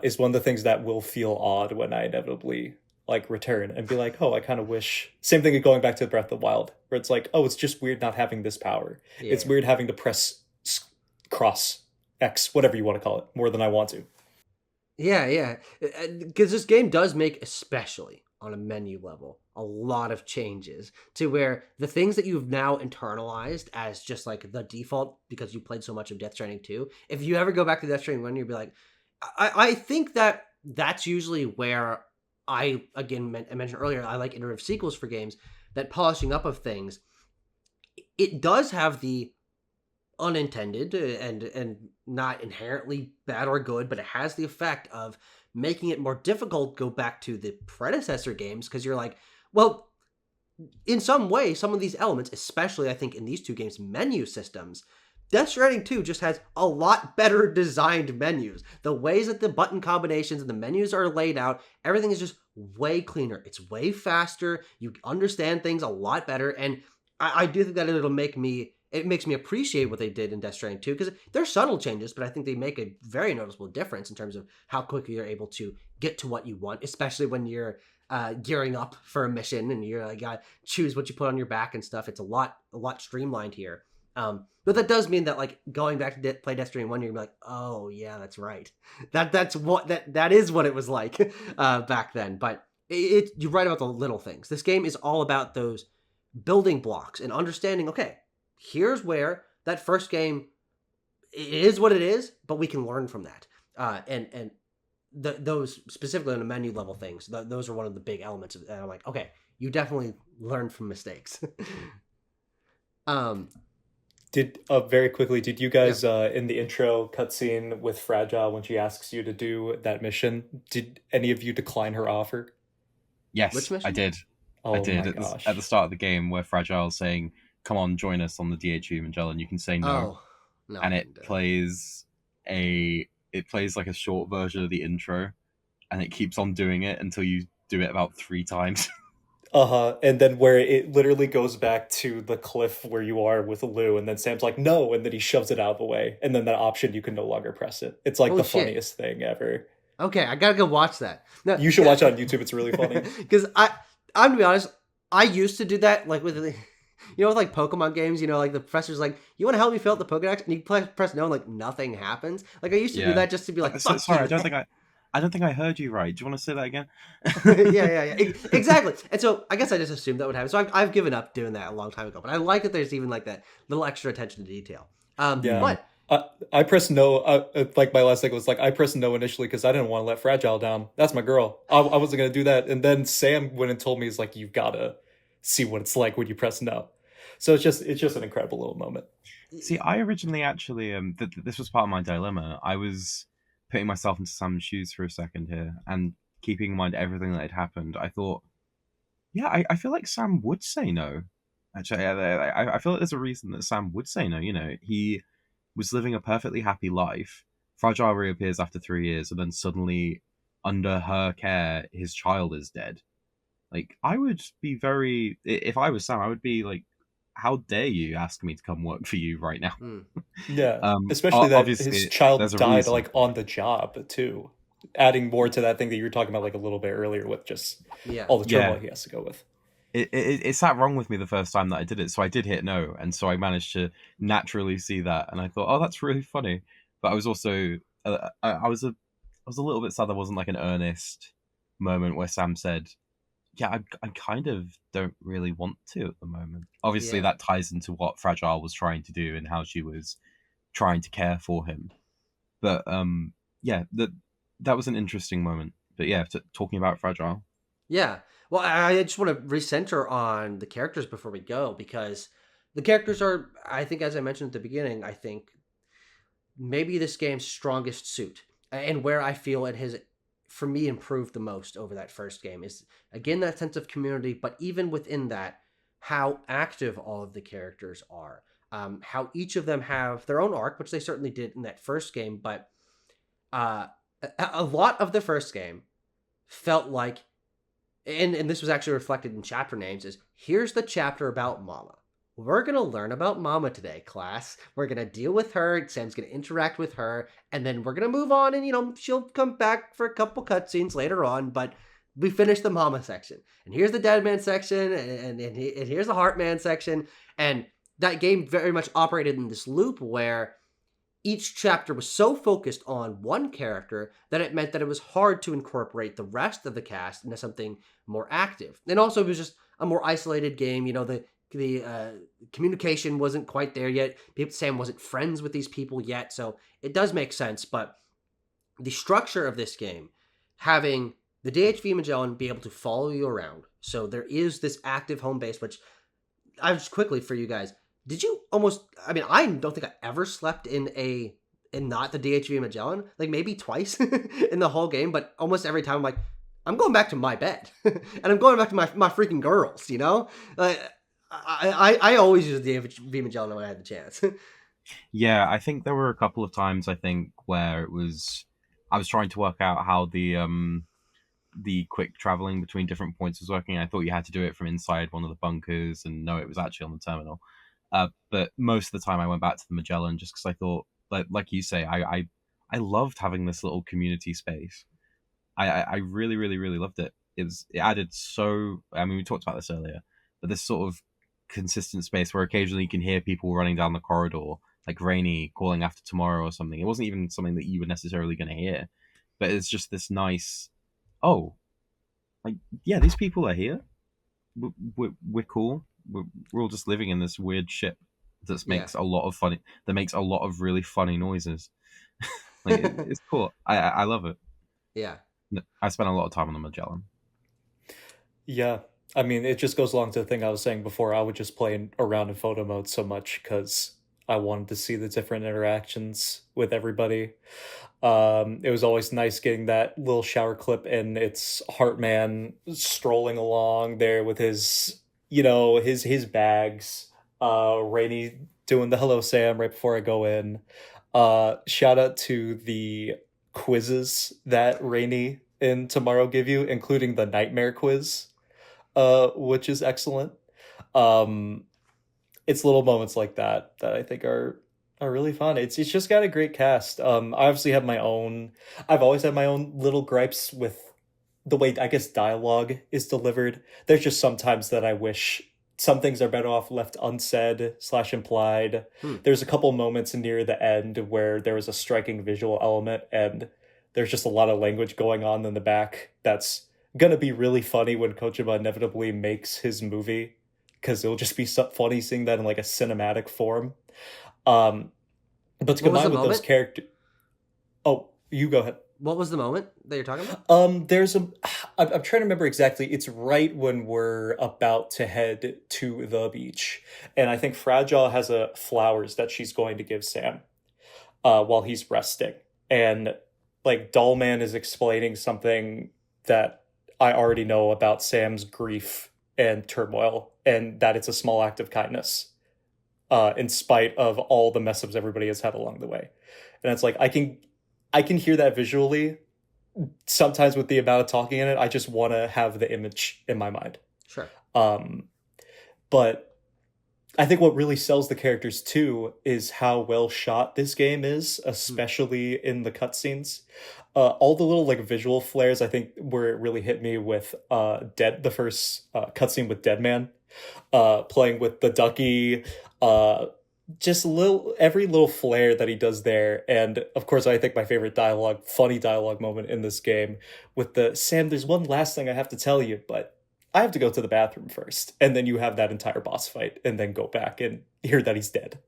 is one of the things that will feel odd when I inevitably like return and be like, oh, I kind of wish. Same thing going back to Breath of the Wild, where it's like, oh, it's just weird not having this power. Yeah. It's weird having to press cross X, whatever you want to call it, more than I want to. Yeah. Because this game does make, especially on a menu level, a lot of changes to where the things that you've now internalized as just like the default because you played so much of Death Stranding 2, if you ever go back to Death Stranding 1, you'll be like, I think that's usually where I mentioned earlier, I like iterative sequels for games, that polishing up of things, it does have the unintended and not inherently bad or good, but it has the effect of making it more difficult to go back to the predecessor games, because you're like, well, in some way, some of these elements, especially I think in these two games, menu systems, Death Stranding 2 just has a lot better designed menus. The ways that the button combinations and the menus are laid out, everything is just way cleaner. It's way faster. You understand things a lot better. And I do think that it makes me appreciate what they did in Death Stranding 2, because they're subtle changes, but I think they make a very noticeable difference in terms of how quickly you're able to get to what you want, especially when you're gearing up for a mission and you're like, gotta choose what you put on your back and stuff. It's a lot streamlined here. But that does mean that, like, going back to play Death Stranding 1, you're like, oh yeah, that's right. That is what it was like back then. But you're right about the little things. This game is all about those building blocks and understanding, okay, here's where that first game is what it is, but we can learn from that. And those specifically on the menu level things, those are one of the big elements of it. And I'm like, okay, you definitely learn from mistakes. Very quickly, did you guys in the intro cutscene with Fragile, when she asks you to do that mission, did any of you decline her offer? Yes, which mission? I did. Oh, I did my gosh. at the start of the game, where Fragile's saying, "Come on, join us on the DHV Magellan." You can say no, no, and it plays like a short version of the intro, and it keeps on doing it until you do it about 3 times. And then where it literally goes back to the cliff where you are with Lou, and then Sam's like, no, and then he shoves it out of the way, and then that option, you can no longer press it. It's like funniest thing ever. Okay, I gotta go watch that. No, you should watch it on YouTube. It's really funny. Because I'm gonna be honest, I used to do that, like with with like Pokemon games, like the professor's like, you want to help me fill out the Pokedex? And you press no, and like nothing happens. Like I used to do that just to be like, fuck sorry, you. I don't think I heard you right. Do you want to say that again? yeah. Exactly. And so I guess I just assumed that would happen. So I've given up doing that a long time ago. But I like that there's even like that little extra attention to detail. But I pressed no. Like my last thing was like, I pressed no initially because I didn't want to let Fragile down. That's my girl. I wasn't gonna do that. And then Sam went and told me, he's like, you've gotta see what it's like when you press no. So it's just an incredible little moment. See, I originally actually this was part of my dilemma. I was putting myself into Sam's shoes for a second here and keeping in mind everything that had happened. I thought, yeah, I feel like Sam would say no. Actually, I feel like there's a reason that Sam would say no. He was living a perfectly happy life. Fragile reappears after 3 years, and then suddenly, under her care, his child is dead. Like, I would be if I was Sam, I would be like, how dare you ask me to come work for you right now? Yeah, especially that his child died like on the job too, adding more to that thing that you were talking about like a little bit earlier with just all the turmoil he has to go with. It sat wrong with me the first time that I did it, so I did hit no, and so I managed to naturally see that, and I thought, oh, that's really funny. But I was also I was a little bit sad there wasn't like an earnest moment where Sam said, yeah, I kind of don't really want to at the moment. Obviously, that ties into what Fragile was trying to do and how she was trying to care for him. But that was an interesting moment. But yeah, talking about Fragile. Yeah. Well, I just want to recenter on the characters before we go, because the characters are, I think, as I mentioned at the beginning, I think maybe this game's strongest suit, and where I feel it has, for me, improved the most over that first game is, again, that sense of community, but even within that, how active all of the characters are, how each of them have their own arc, which they certainly did in that first game, but a lot of the first game felt like, and this was actually reflected in chapter names, is here's the chapter about Mama. We're going to learn about Mama today, class. We're going to deal with her. Sam's going to interact with her. And then we're going to move on. And, she'll come back for a couple cutscenes later on. But we finished the Mama section. And here's the Dead Man section. And here's the Heart Man section. And that game very much operated in this loop where each chapter was so focused on one character that it meant that it was hard to incorporate the rest of the cast into something more active. And also it was just a more isolated game. The communication wasn't quite there yet. Sam wasn't friends with these people yet, so it does make sense. But the structure of this game, having the DHV Magellan be able to follow you around, so there is this active home base, which I just quickly for you guys, did you almost? I mean, I don't think I ever slept in not the DHV Magellan. Like maybe twice in the whole game, but almost every time I'm like, I'm going back to my bed, and I'm going back to my freaking girls. You know, like I always use the DHV Magellan when I had the chance. Yeah, I think there were a couple of times I think where I was trying to work out how the quick traveling between different points was working. I thought you had to do it from inside one of the bunkers, and no, it was actually on the terminal. But most of the time I went back to the Magellan just because I thought, like you say, I loved having this little community space. I really, really, really loved it. It added so. I mean, we talked about this earlier, but this sort of consistent space where occasionally you can hear people running down the corridor, like Rainy calling after Tomorrow or something. It wasn't even something that you were necessarily going to hear, but it's just this nice. Oh, like yeah, these people are here. We're cool. We're all just living in this weird ship that makes a lot of funny. That makes a lot of really funny noises. Like it's cool. I love it. Yeah. I spent a lot of time on the Magellan. Yeah. I mean, it just goes along to the thing I was saying before. I would just play around in photo mode so much because I wanted to see the different interactions with everybody. It was always nice getting that little shower clip, and it's Heartman strolling along there with his, his bags. Rainy doing the hello Sam right before I go in. Shout out to the quizzes that Rainy and Tomorrow give you, including the nightmare quiz, which is excellent. It's little moments like that I think are really fun. It's just got a great cast. I obviously have I've always had my own little gripes with the way I guess dialogue is delivered. There's just sometimes that I wish some things are better off left unsaid / implied. There's a couple moments near the end where there was a striking visual element and there's just a lot of language going on in the back that's gonna be really funny when Kojima inevitably makes his movie, because it'll just be so funny seeing that in like a cinematic form. But to combine with those characters... Oh, you go ahead. What was the moment that you're talking about? I'm trying to remember exactly. It's right when we're about to head to the beach. And I think Fragile has flowers that she's going to give Sam while he's resting. And like Dollman is explaining something that I already know about Sam's grief and turmoil, and that it's a small act of kindness in spite of all the mess ups everybody has had along the way. And it's like, I can hear that visually. Sometimes with the amount of talking in it, I just want to have the image in my mind. Sure. But I think what really sells the characters too is how well shot this game is, especially in the cutscenes. All the little like visual flares, I think, where it really hit me with the first cutscene with Deadman, playing with the ducky, just every little flare that he does there. And of course, I think my favorite funny dialogue moment in this game with Sam, there's one last thing I have to tell you, but I have to go to the bathroom first. And then you have that entire boss fight and then go back and hear that he's dead.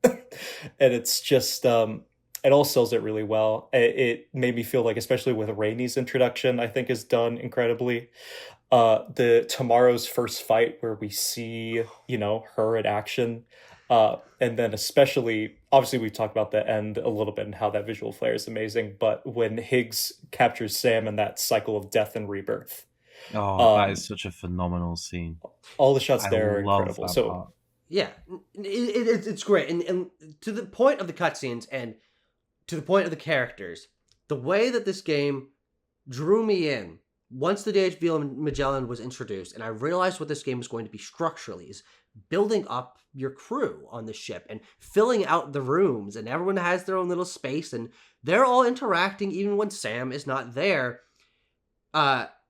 And it's just, it all sells it really well. It made me feel like, especially with Rainy's introduction, I think is done incredibly. The Tomorrow's first fight where we see, her in action. And then especially, obviously we've talked about the end a little bit and how that visual flare is amazing, but when Higgs captures Sam in that cycle of death and rebirth. Oh, that is such a phenomenal scene. All the shots there are incredible. So part. Yeah, it's great. And to the point of the cutscenes and to the point of the characters, the way that this game drew me in once the DHV Magellan was introduced, and I realized what this game was going to be structurally, is building up your crew on the ship and filling out the rooms, and everyone has their own little space, and they're all interacting even when Sam is not there.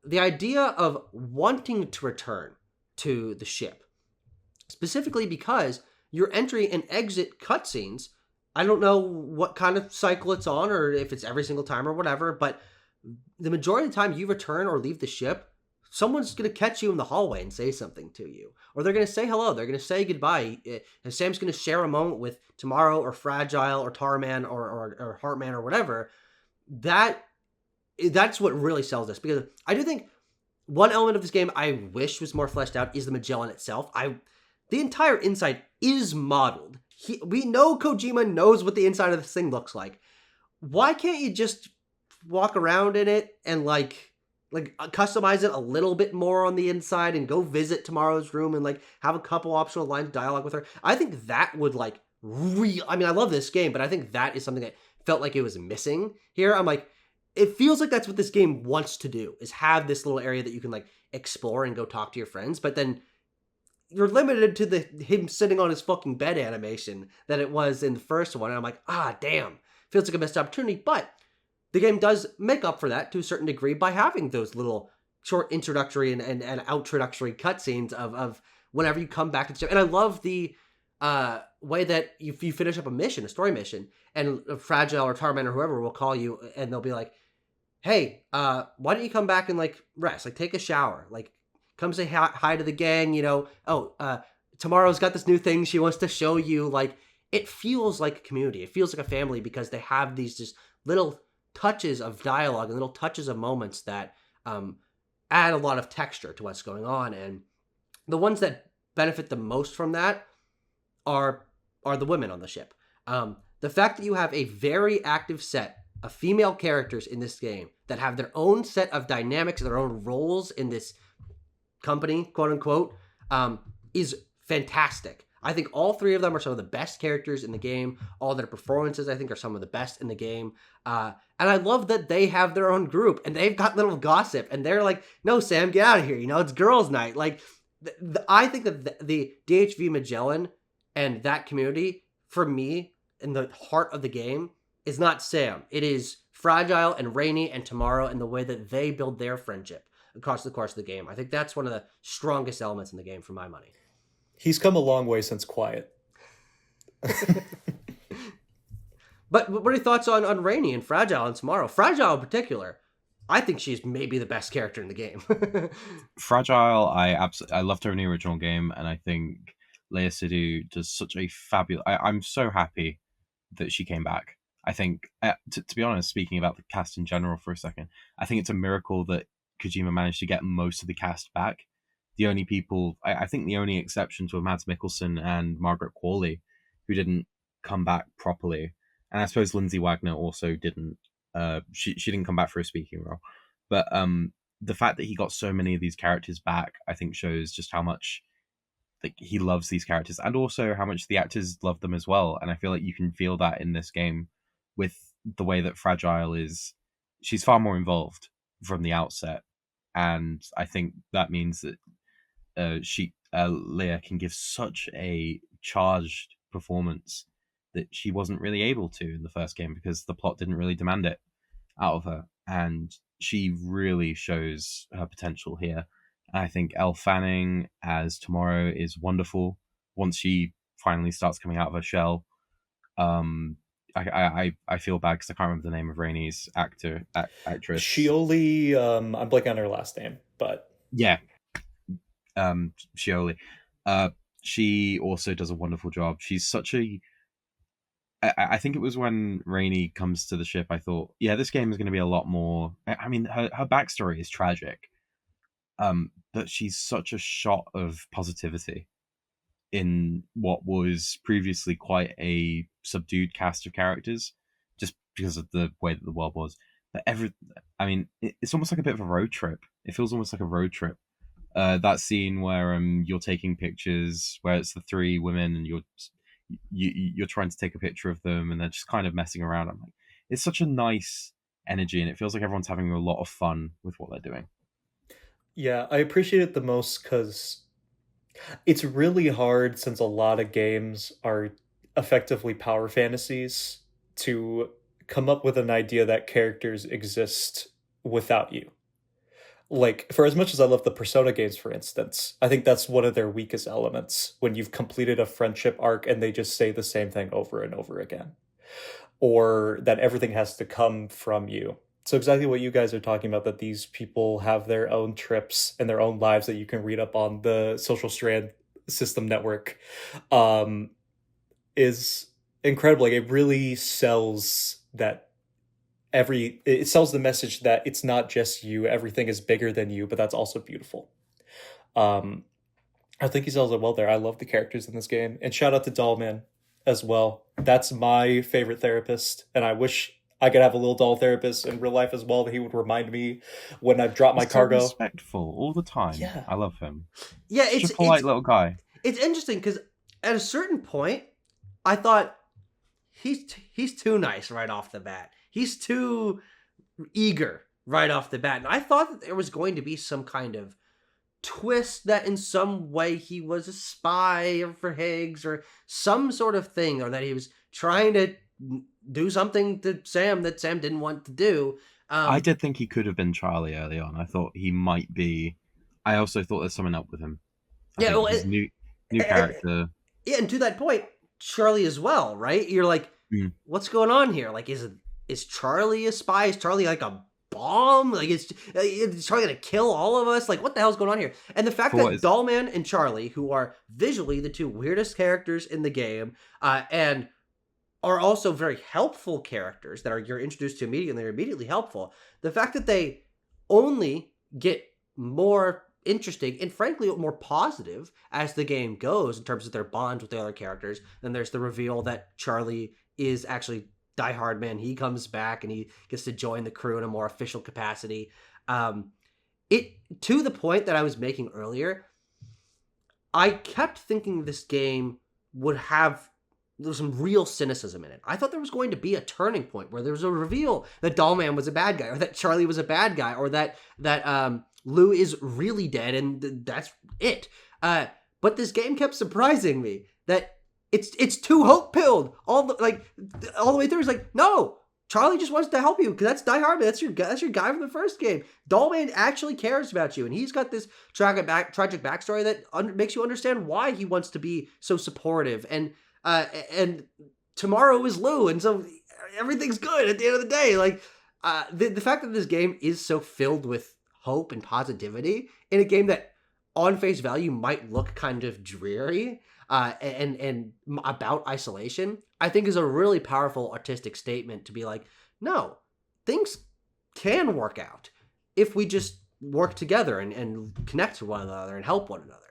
The idea of wanting to return to the ship, specifically because your entry and exit cutscenes, I don't know what kind of cycle it's on or if it's every single time or whatever, but the majority of the time you return or leave the ship, someone's going to catch you in the hallway and say something to you. Or they're going to say hello. They're going to say goodbye. And Sam's going to share a moment with Tomorrow or Fragile or Tarman or Heartman or whatever. That's what really sells this. Because I do think one element of this game I wish was more fleshed out is the Magellan itself. the entire inside is modeled. We know Kojima knows what the inside of this thing looks like. Why can't you just walk around in it and like customize it a little bit more on the inside and go visit Tomorrow's room and like have a couple optional lines of dialogue with her? I think that would like I mean, I love this game, but I think that is something that felt like it was missing here. I'm like, it feels like that's what this game wants to do, is have this little area that you can like explore and go talk to your friends, but then you're limited to the him sitting on his fucking bed animation that it was in the first one. And I'm like, damn, feels like a missed opportunity. But the game does make up for that to a certain degree by having those little short introductory and outroductory cutscenes of whenever you come back to the show. And I love the way that if you finish up a story mission, and Fragile or Tarman or whoever will call you and they'll be like, hey, why don't you come back and like rest, like take a shower, like come say hi to the gang, you know, Tomorrow's got this new thing she wants to show you. Like, it feels like a community. It feels like a family because they have these just little touches of dialogue and little touches of moments that add a lot of texture to what's going on. And the ones that benefit the most from that are the women on the ship. The fact that you have a very active set of female characters in this game that have their own set of dynamics, their own roles in this company, quote unquote, is fantastic. I think all three of them are some of the best characters in the game. All their performances, I think, are some of the best in the game. And I love that they have their own group and they've got little gossip and they're like, no, Sam, get out of here. You know, it's girls' night. Like, I think that the DHV Magellan and that community, for me, in the heart of the game, is not Sam. It is Fragile and Rainy and Tomorrow and the way that they build their friendship across the course of the game. I think that's one of the strongest elements in the game for my money. He's come a long way since Quiet. But what are your thoughts on Rainy and Fragile and Tomorrow? Fragile in particular, I think she's maybe the best character in the game. Fragile, I loved her in the original game, and I think Leia Sidhu does such a fabulous... I'm so happy that she came back. I think, to be honest, speaking about the cast in general for a second, I think it's a miracle that Kojima managed to get most of the cast back. The only people, I think the only exceptions were Mads Mikkelsen and Margaret Qualley, who didn't come back properly. And I suppose Lindsay Wagner also didn't. She didn't come back for a speaking role. But the fact that he got so many of these characters back, I think shows just how much like he loves these characters, and also how much the actors love them as well. And I feel like you can feel that in this game with the way that Fragile is. She's far more involved from the outset, and I think that means that Leia can give such a charged performance that she wasn't really able to in the first game because the plot didn't really demand it out of her, and she really shows her potential here. And I think Elle Fanning as Tomorrow is wonderful once she finally starts coming out of her shell. I feel bad because I can't remember the name of Rainy's actress. Shioli, I'm blanking on her last name, but yeah, Shioli. She also does a wonderful job. She's such a... I think it was when Rainy comes to the ship, I thought, yeah, this game is going to be a lot more... I mean, her backstory is tragic, but she's such a shot of positivity in what was previously quite a subdued cast of characters, just because of the way that the world was. But it's almost like a bit of a road trip. It feels almost like a road trip. That scene where you're taking pictures, where it's the three women and you're trying to take a picture of them, and they're just kind of messing around. I'm like, it's such a nice energy, and it feels like everyone's having a lot of fun with what they're doing. Yeah, I appreciate it the most because it's really hard, since a lot of games are effectively power fantasies, to come up with an idea that characters exist without you. Like, for as much as I love the Persona games, for instance, I think that's one of their weakest elements, when you've completed a friendship arc and they just say the same thing over and over again. Or that everything has to come from you. So exactly what you guys are talking about, that these people have their own trips and their own lives that you can read up on the Social Strand System Network, is incredible. Like, it really sells that it sells the message that it's not just you, everything is bigger than you, but that's also beautiful. I think he sells it well there. I love the characters in this game. And shout out to Dollman as well. That's my favorite therapist. And I wish I could have a little doll therapist in real life as well, that he would remind me when I've dropped my He's cargo. So respectful all the time. Yeah. I love him. Yeah, it's a polite little guy. It's interesting because at a certain point, I thought he's too nice right off the bat. He's too eager right off the bat. And I thought that there was going to be some kind of twist that in some way he was a spy for Higgs or some sort of thing, or that he was trying to do something to Sam that Sam didn't want to do. I did think he could have been Charlie early on. I thought he might be. I also thought there's something up with him. His new character. Yeah, and to that point, Charlie as well, right? You're like, what's going on here? Like, is Charlie a spy? Is Charlie like a bomb? Like, is Charlie gonna kill all of us? Like, what the hell's going on here? And the fact that Dollman and Charlie, who are visually the two weirdest characters in the game, and are also very helpful characters that you're introduced to immediately, and they're immediately helpful. The fact that they only get more interesting and frankly more positive as the game goes in terms of their bonds with the other characters. Then there's the reveal that Charlie is actually Die Hard Man. He comes back and he gets to join the crew in a more official capacity. It to the point that I was making earlier, I kept thinking this game would have some real cynicism in it. I thought there was going to be a turning point where there was a reveal that Dollman was a bad guy, or that Charlie was a bad guy, or that Lou is really dead and that's it. But this game kept surprising me that it's too hope-pilled. All the way through, it's like, no, Charlie just wants to help you because that's Die Hard. That's your guy from the first game. Dollman actually cares about you, and he's got this tragic backstory that makes you understand why he wants to be so supportive. And tomorrow is Lou, and so everything's good at the end of the day. Like the fact that this game is so filled with hope and positivity in a game that on face value might look kind of dreary and about isolation, I think is a really powerful artistic statement to be like, no, things can work out if we just work together and connect to one another and help one another.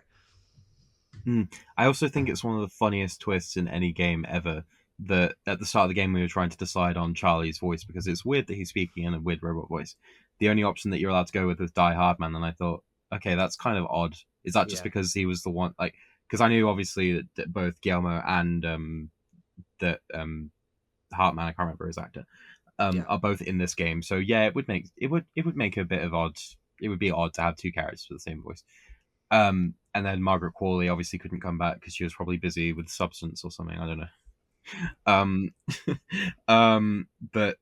I also think it's one of the funniest twists in any game ever, that at the start of the game we were trying to decide on Charlie's voice because it's weird that he's speaking in a weird robot voice. The only option that you're allowed to go with was Die Hard Man, and I thought, okay, that's kind of odd. Is that just because he was the one, like, because I knew obviously that both Guillermo and Hartman, I can't remember his actor, are both in this game. So yeah, it would make a bit of odd. It would be odd to have two characters with the same voice. And then Margaret Qualley obviously couldn't come back because she was probably busy with substance or something. I don't know. But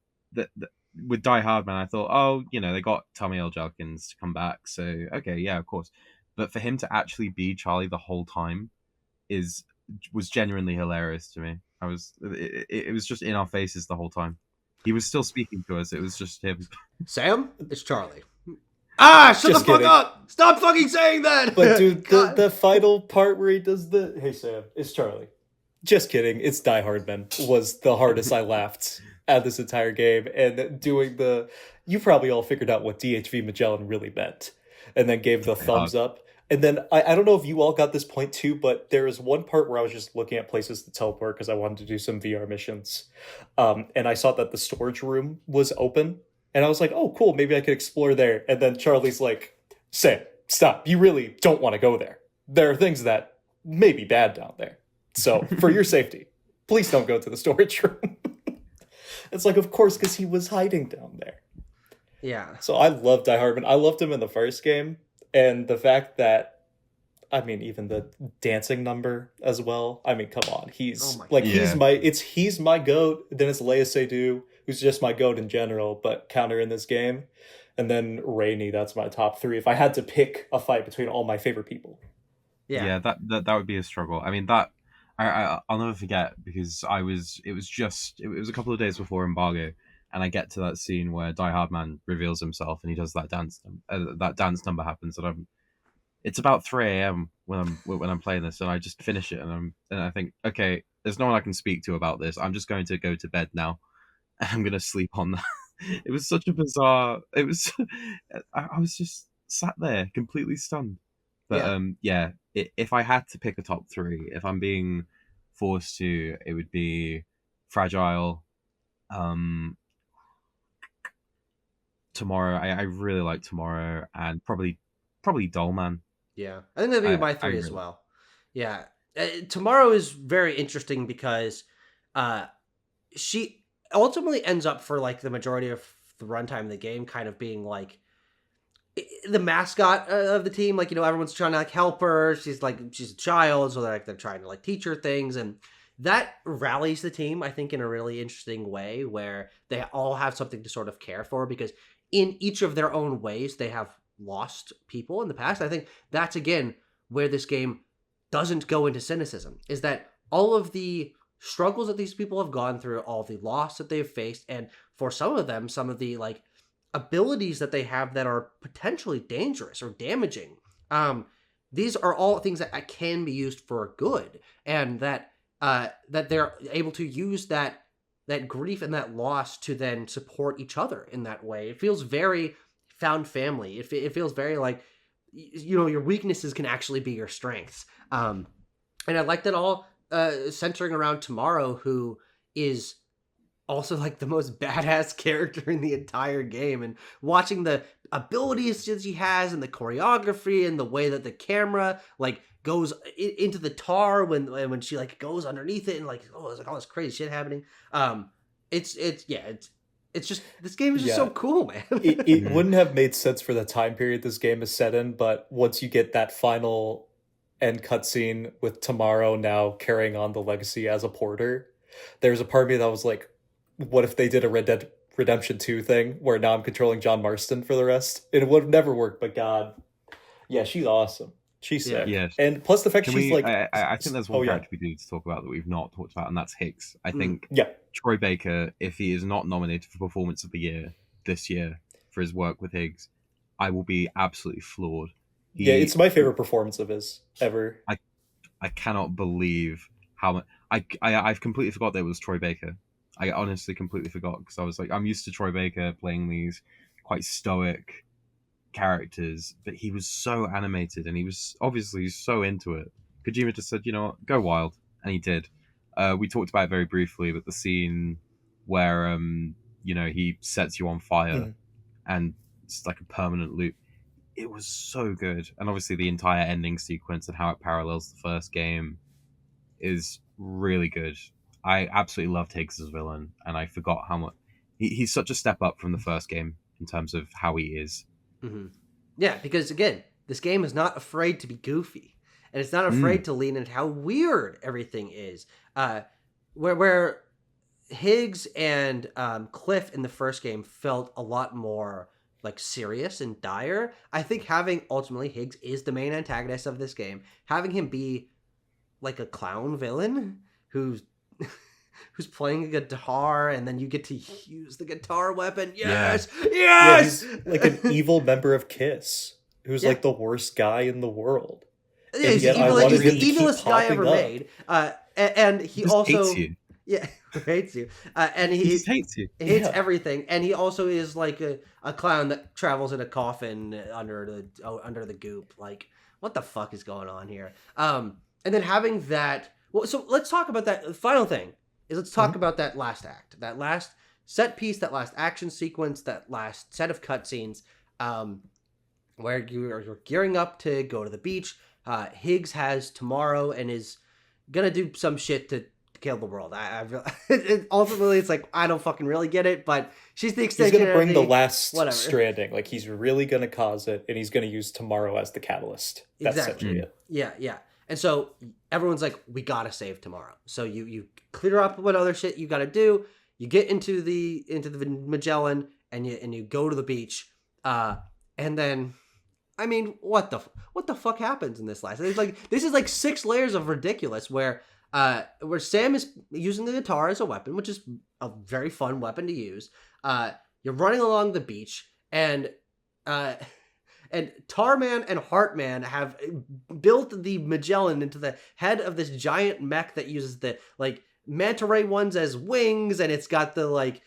with Die Hard Man, I thought, oh, they got Tommy L. Jelkins to come back, so okay, yeah, of course. But for him to actually be Charlie the whole time was genuinely hilarious to me. It was just in our faces the whole time. He was still speaking to us. It was just him. Sam, it's Charlie. Shut the fuck up! Stop fucking saying that! But dude, the final part where he does hey Sam, it's Charlie. Just kidding, it's Die Hard Man was the hardest I laughed at this entire game. And doing you probably all figured out what DHV Magellan really meant. And then gave the thumbs up. And then, I don't know if you all got this point too, but there was one part where I was just looking at places to teleport because I wanted to do some VR missions. And I saw that the storage room was open. And I was like, oh, cool, maybe I could explore there. And then Charlie's like, Sam, stop. You really don't want to go there. There are things that may be bad down there. So, for your safety, please don't go to the storage room. It's like, of course, because he was hiding down there. Yeah. So I love Die Hard Man. I loved him in the first game. And the fact that, I mean, even the dancing number as well. I mean, come on. He's my GOAT. Then it's Léa Seydoux, who's just my GOAT in general, but counter in this game. And then Rainey, that's my top three. If I had to pick a fight between all my favorite people. Yeah, that would be a struggle. I mean, that I'll never forget because it was a couple of days before embargo, and I get to that scene where Die Hard Man reveals himself and he does that dance. That dance number happens, and it's about 3 a.m. when I'm playing this, and I just finish it, and I think, okay, there's no one I can speak to about this. I'm just going to go to bed now, and I'm going to sleep on that. It was such a bizarre. I was just sat there completely stunned. But yeah, if I had to pick a top three, if I'm being forced to, it would be Fragile, um, Tomorrow. I really like Tomorrow, and probably Dollman. Yeah, I think that'd be my three as well. Yeah, Tomorrow is very interesting because she ultimately ends up for like the majority of the runtime of the game kind of being like the mascot of the team. Like, everyone's trying to like help her. She's a child, so they're trying to like teach her things, and that rallies the team, I think, in a really interesting way where they all have something to sort of care for, because in each of their own ways they have lost people in the past. I think that's again where this game doesn't go into cynicism, is that all of the struggles that these people have gone through, all the loss that they've faced, and for some of them, some of the like abilities that they have that are potentially dangerous or damaging. These are all things that can be used for good, and that they're able to use that grief and that loss to then support each other in that way. It feels very found family. It feels very like, your weaknesses can actually be your strengths. And I like that all centering around Tomorrow, who is also like the most badass character in the entire game, and watching the abilities that she has and the choreography and the way that the camera like goes into the tar when she like goes underneath it, and like, oh, there's like all this crazy shit happening. It's just, this game is just so cool, man. it wouldn't have made sense for the time period this game is set in, but once you get that final end cutscene with Tomorrow now carrying on the legacy as a porter, there's a part of me that was like, what if they did a Red Dead Redemption 2 thing where now I'm controlling John Marston for the rest? It would have never worked, but God. Yeah, she's awesome. She's sick. Yeah. And plus the fact she's like... I think there's one character we need to talk about that we've not talked about, and that's Higgs. I think Troy Baker, if he is not nominated for Performance of the Year this year for his work with Higgs, I will be absolutely floored. It's my favorite performance of his ever. I cannot believe how much... I've completely forgot that it was Troy Baker. I honestly completely forgot, because I was like, I'm used to Troy Baker playing these quite stoic characters, but he was so animated, and he was obviously so into it. Kojima just said, go wild, and he did. We talked about it very briefly, but the scene where he sets you on fire and it's like a permanent loop, it was so good. And obviously the entire ending sequence and how it parallels the first game is really good. I absolutely loved Higgs as villain, and I forgot how much he's such a step up from the first game in terms of how he is. Mm-hmm. Yeah, because again, this game is not afraid to be goofy, and it's not afraid to lean into how weird everything is. Where Higgs and Cliff in the first game felt a lot more like serious and dire, I think having ultimately Higgs is the main antagonist of this game. Having him be like a clown villain who's playing a guitar, and then you get to use the guitar weapon. Yes! He's like an evil member of Kiss, who's like the worst guy in the world. Yeah, he's the evilest guy ever made. And he also hates you. Yeah, hates you. And he hates you. He hates everything. And he also is like a clown that travels in a coffin under the goop. Like, what the fuck is going on here? And then having that. Well, so let's talk about that. The final thing is, let's talk about that last act, that last set piece, that last action sequence, that last set of cutscenes, where you're gearing up to go to the beach. Higgs has Tomorrow and is gonna do some shit to kill the world. Ultimately, it's like, I don't fucking really get it, but she's the extension. He's gonna bring the last Stranding. Like, he's really gonna cause it, and he's gonna use Tomorrow as the catalyst. That's essentially it. Yeah. And so everyone's like, we gotta save Tomorrow. So you clear up what other shit you gotta do. You get into the Magellan, and you go to the beach. And then, I mean, what the fuck happens in this last? It's like, this is like 6 layers of ridiculous, where Sam is using the guitar as a weapon, which is a very fun weapon to use. You're running along the beach, and Tarman and Heartman have built the Magellan into the head of this giant mech that uses the manta ray ones as wings, and it's got the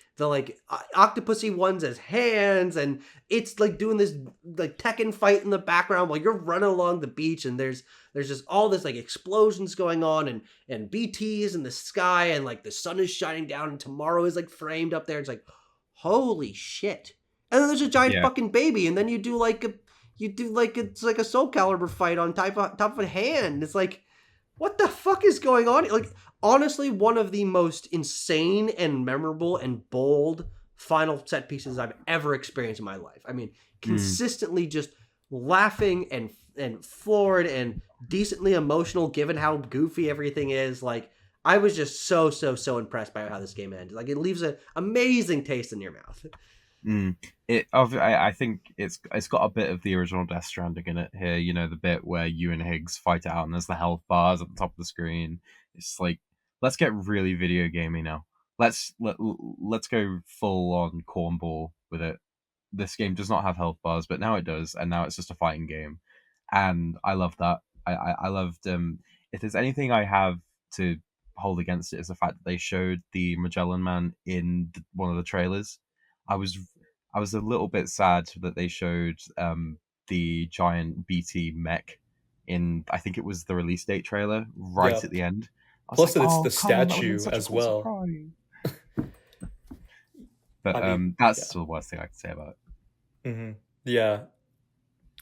octopusy ones as hands, and it's like doing this like Tekken fight in the background while you're running along the beach, and there's just all this like explosions going on, and BTs in the sky, and like the sun is shining down, and tomorrow is like framed up there. It's like, holy shit. And then there's a giant fucking baby, and then you do like it's like a Soul Calibur fight on top of a hand. It's like, what the fuck is going on? Like, honestly, one of the most insane and memorable and bold final set pieces I've ever experienced in my life. I mean, consistently just laughing and floored and decently emotional given how goofy everything is. Like, I was just so impressed by how this game ended. Like, it leaves an amazing taste in your mouth. I think it's got a bit of the original Death Stranding in it here. You know, the bit where you and Higgs fight it out, and there's the health bars at the top of the screen. It's like, let's get really video gamey now. Let's go full on cornball with it. This game does not have health bars, but now it does, and now it's just a fighting game, and I love that. I loved. If there's anything I have to hold against it, is the fact that they showed the Magellan Man in one of the trailers. I was a little bit sad that they showed the giant BT mech in, I think it was the release date trailer right at the end. Plus, like, it's the statue as well. But that's the worst thing I can say about it. Mm-hmm. Yeah,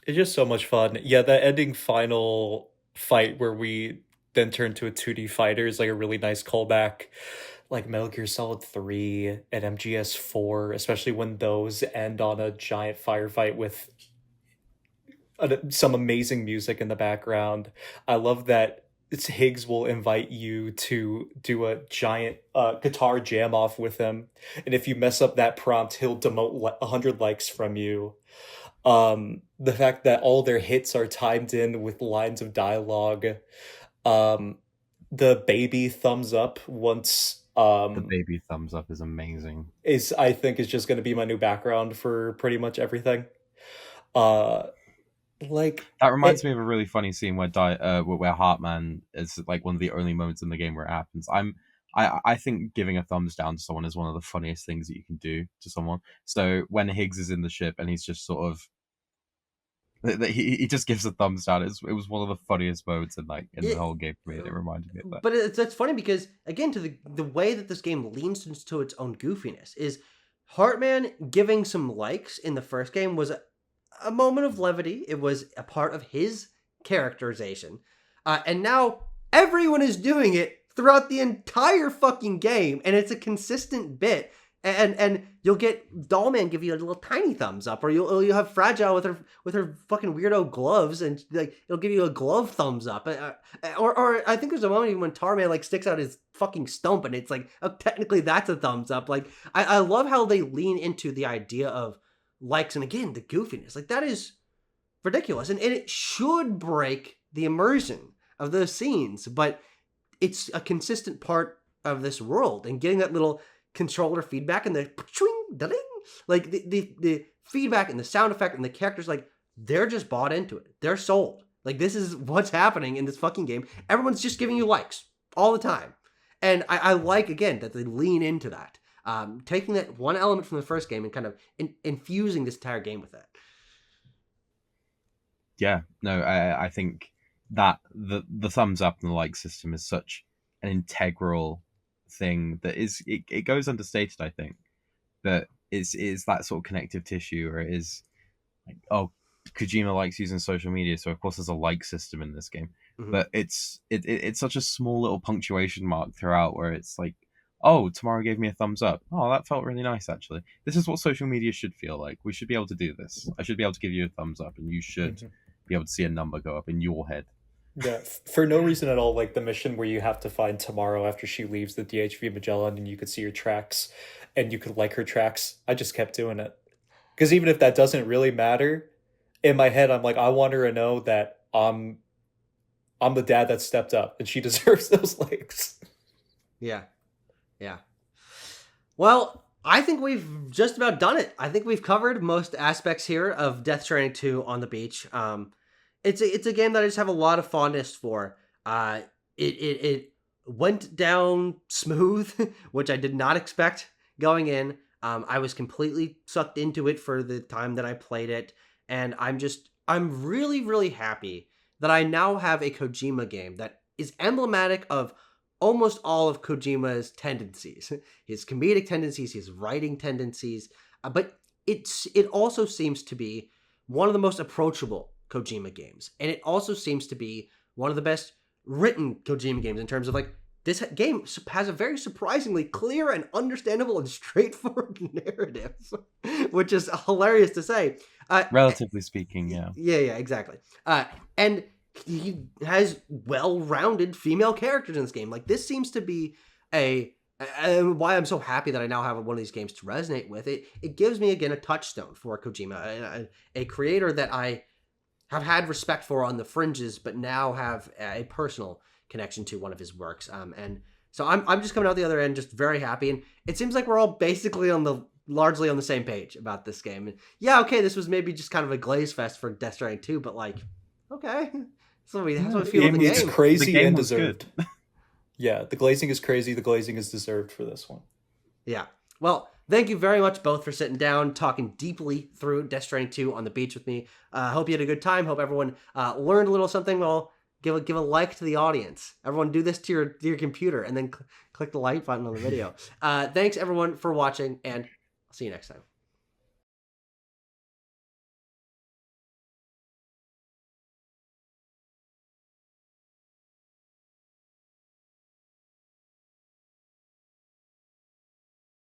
it's just so much fun. Yeah, that ending final fight where we then turn to a 2D fighter is like a really nice callback. Like Metal Gear Solid 3 and MGS 4, especially when those end on a giant firefight with some amazing music in the background. I love that Higgs will invite you to do a giant guitar jam off with him, and if you mess up that prompt, he'll demote 100 likes from you. The fact that all their hits are timed in with lines of dialogue. The baby thumbs up once... the baby thumbs up is amazing. I think is just going to be my new background for pretty much everything. Like that reminds me of a really funny scene where Heartman is like one of the only moments in the game where it happens. I think giving a thumbs down to someone is one of the funniest things that you can do to someone. So when Higgs is in the ship and he's just sort of he just gives a thumbs down. It was one of the funniest moments in the whole game for me. It reminded me of that. But that's funny because, again, to the way that this game leans into its own goofiness is Heartman giving some likes in the first game was a moment of levity. It was a part of his characterization. And now everyone is doing it throughout the entire fucking game, and it's a consistent bit. And you'll get Dollman give you a little tiny thumbs up, or you'll have Fragile with her fucking weirdo gloves, and like it'll give you a glove thumbs up, or I think there's a moment even when Tarman like sticks out his fucking stump, and it's like, oh, technically that's a thumbs up. Like I love how they lean into the idea of likes, and again the goofiness, like that is ridiculous, and it should break the immersion of those scenes, but it's a consistent part of this world, and getting that little controller feedback and the like the feedback and the sound effect and the characters, like they're just bought into it. They're sold. Like this is what's happening in this fucking game. Everyone's just giving you likes all the time. And I like, again, that they lean into that. Taking that one element from the first game and kind of infusing this entire game with it. Yeah, no, I think that the thumbs up and the like system is such an integral thing that it goes understated. I think that is that sort of connective tissue, or it is like, oh, Kojima likes using social media, so of course there's a like system in this game. Mm-hmm. But it's such a small little punctuation mark throughout where it's like, oh, Tamara gave me a thumbs up. Oh, that felt really nice, actually. This is what social media should feel like. We should be able to do this. I should be able to give you a thumbs up, and you should be able to see a number go up in your head. Yeah, for no reason at all, like the mission where you have to find Tomorrow after she leaves the DHV Magellan and you could see her tracks and you could like her tracks. I just kept doing it. Because even if that doesn't really matter, in my head, I'm like, I want her to know that I'm the dad that stepped up and she deserves those likes. Yeah. Yeah. Well, I think we've just about done it. I think we've covered most aspects here of Death Stranding 2 on the beach. It's a game that I just have a lot of fondness for. It went down smooth, which I did not expect going in. I was completely sucked into it for the time that I played it, and I'm really, really happy that I now have a Kojima game that is emblematic of almost all of Kojima's tendencies, his comedic tendencies, his writing tendencies, but it also seems to be one of the most approachable Kojima games, and it also seems to be one of the best written Kojima games in terms of like, this game has a very surprisingly clear and understandable and straightforward narrative, which is hilarious to say. Relatively speaking, yeah. Yeah, exactly. And he has well-rounded female characters in this game. Like, this seems to be why I'm so happy that I now have one of these games to resonate with. It gives me, again, a touchstone for Kojima, a creator that I have had respect for on the fringes, but now have a personal connection to one of his works. And so I'm just coming out the other end just very happy. And it seems like we're all basically largely on the same page about this game. And yeah, okay, this was maybe just kind of a glaze fest for Death Stranding 2, but like, okay. That's what we feel of the game. It's crazy and deserved. Yeah, the glazing is crazy. The glazing is deserved for this one. Yeah. Well, thank you very much both for sitting down, talking deeply through Death Stranding 2 on the beach with me. Hope you had a good time. Hope everyone learned a little something. Well, give a like to the audience. Everyone do this to your computer and then click the like button on the video. Thanks everyone for watching, and I'll see you next time.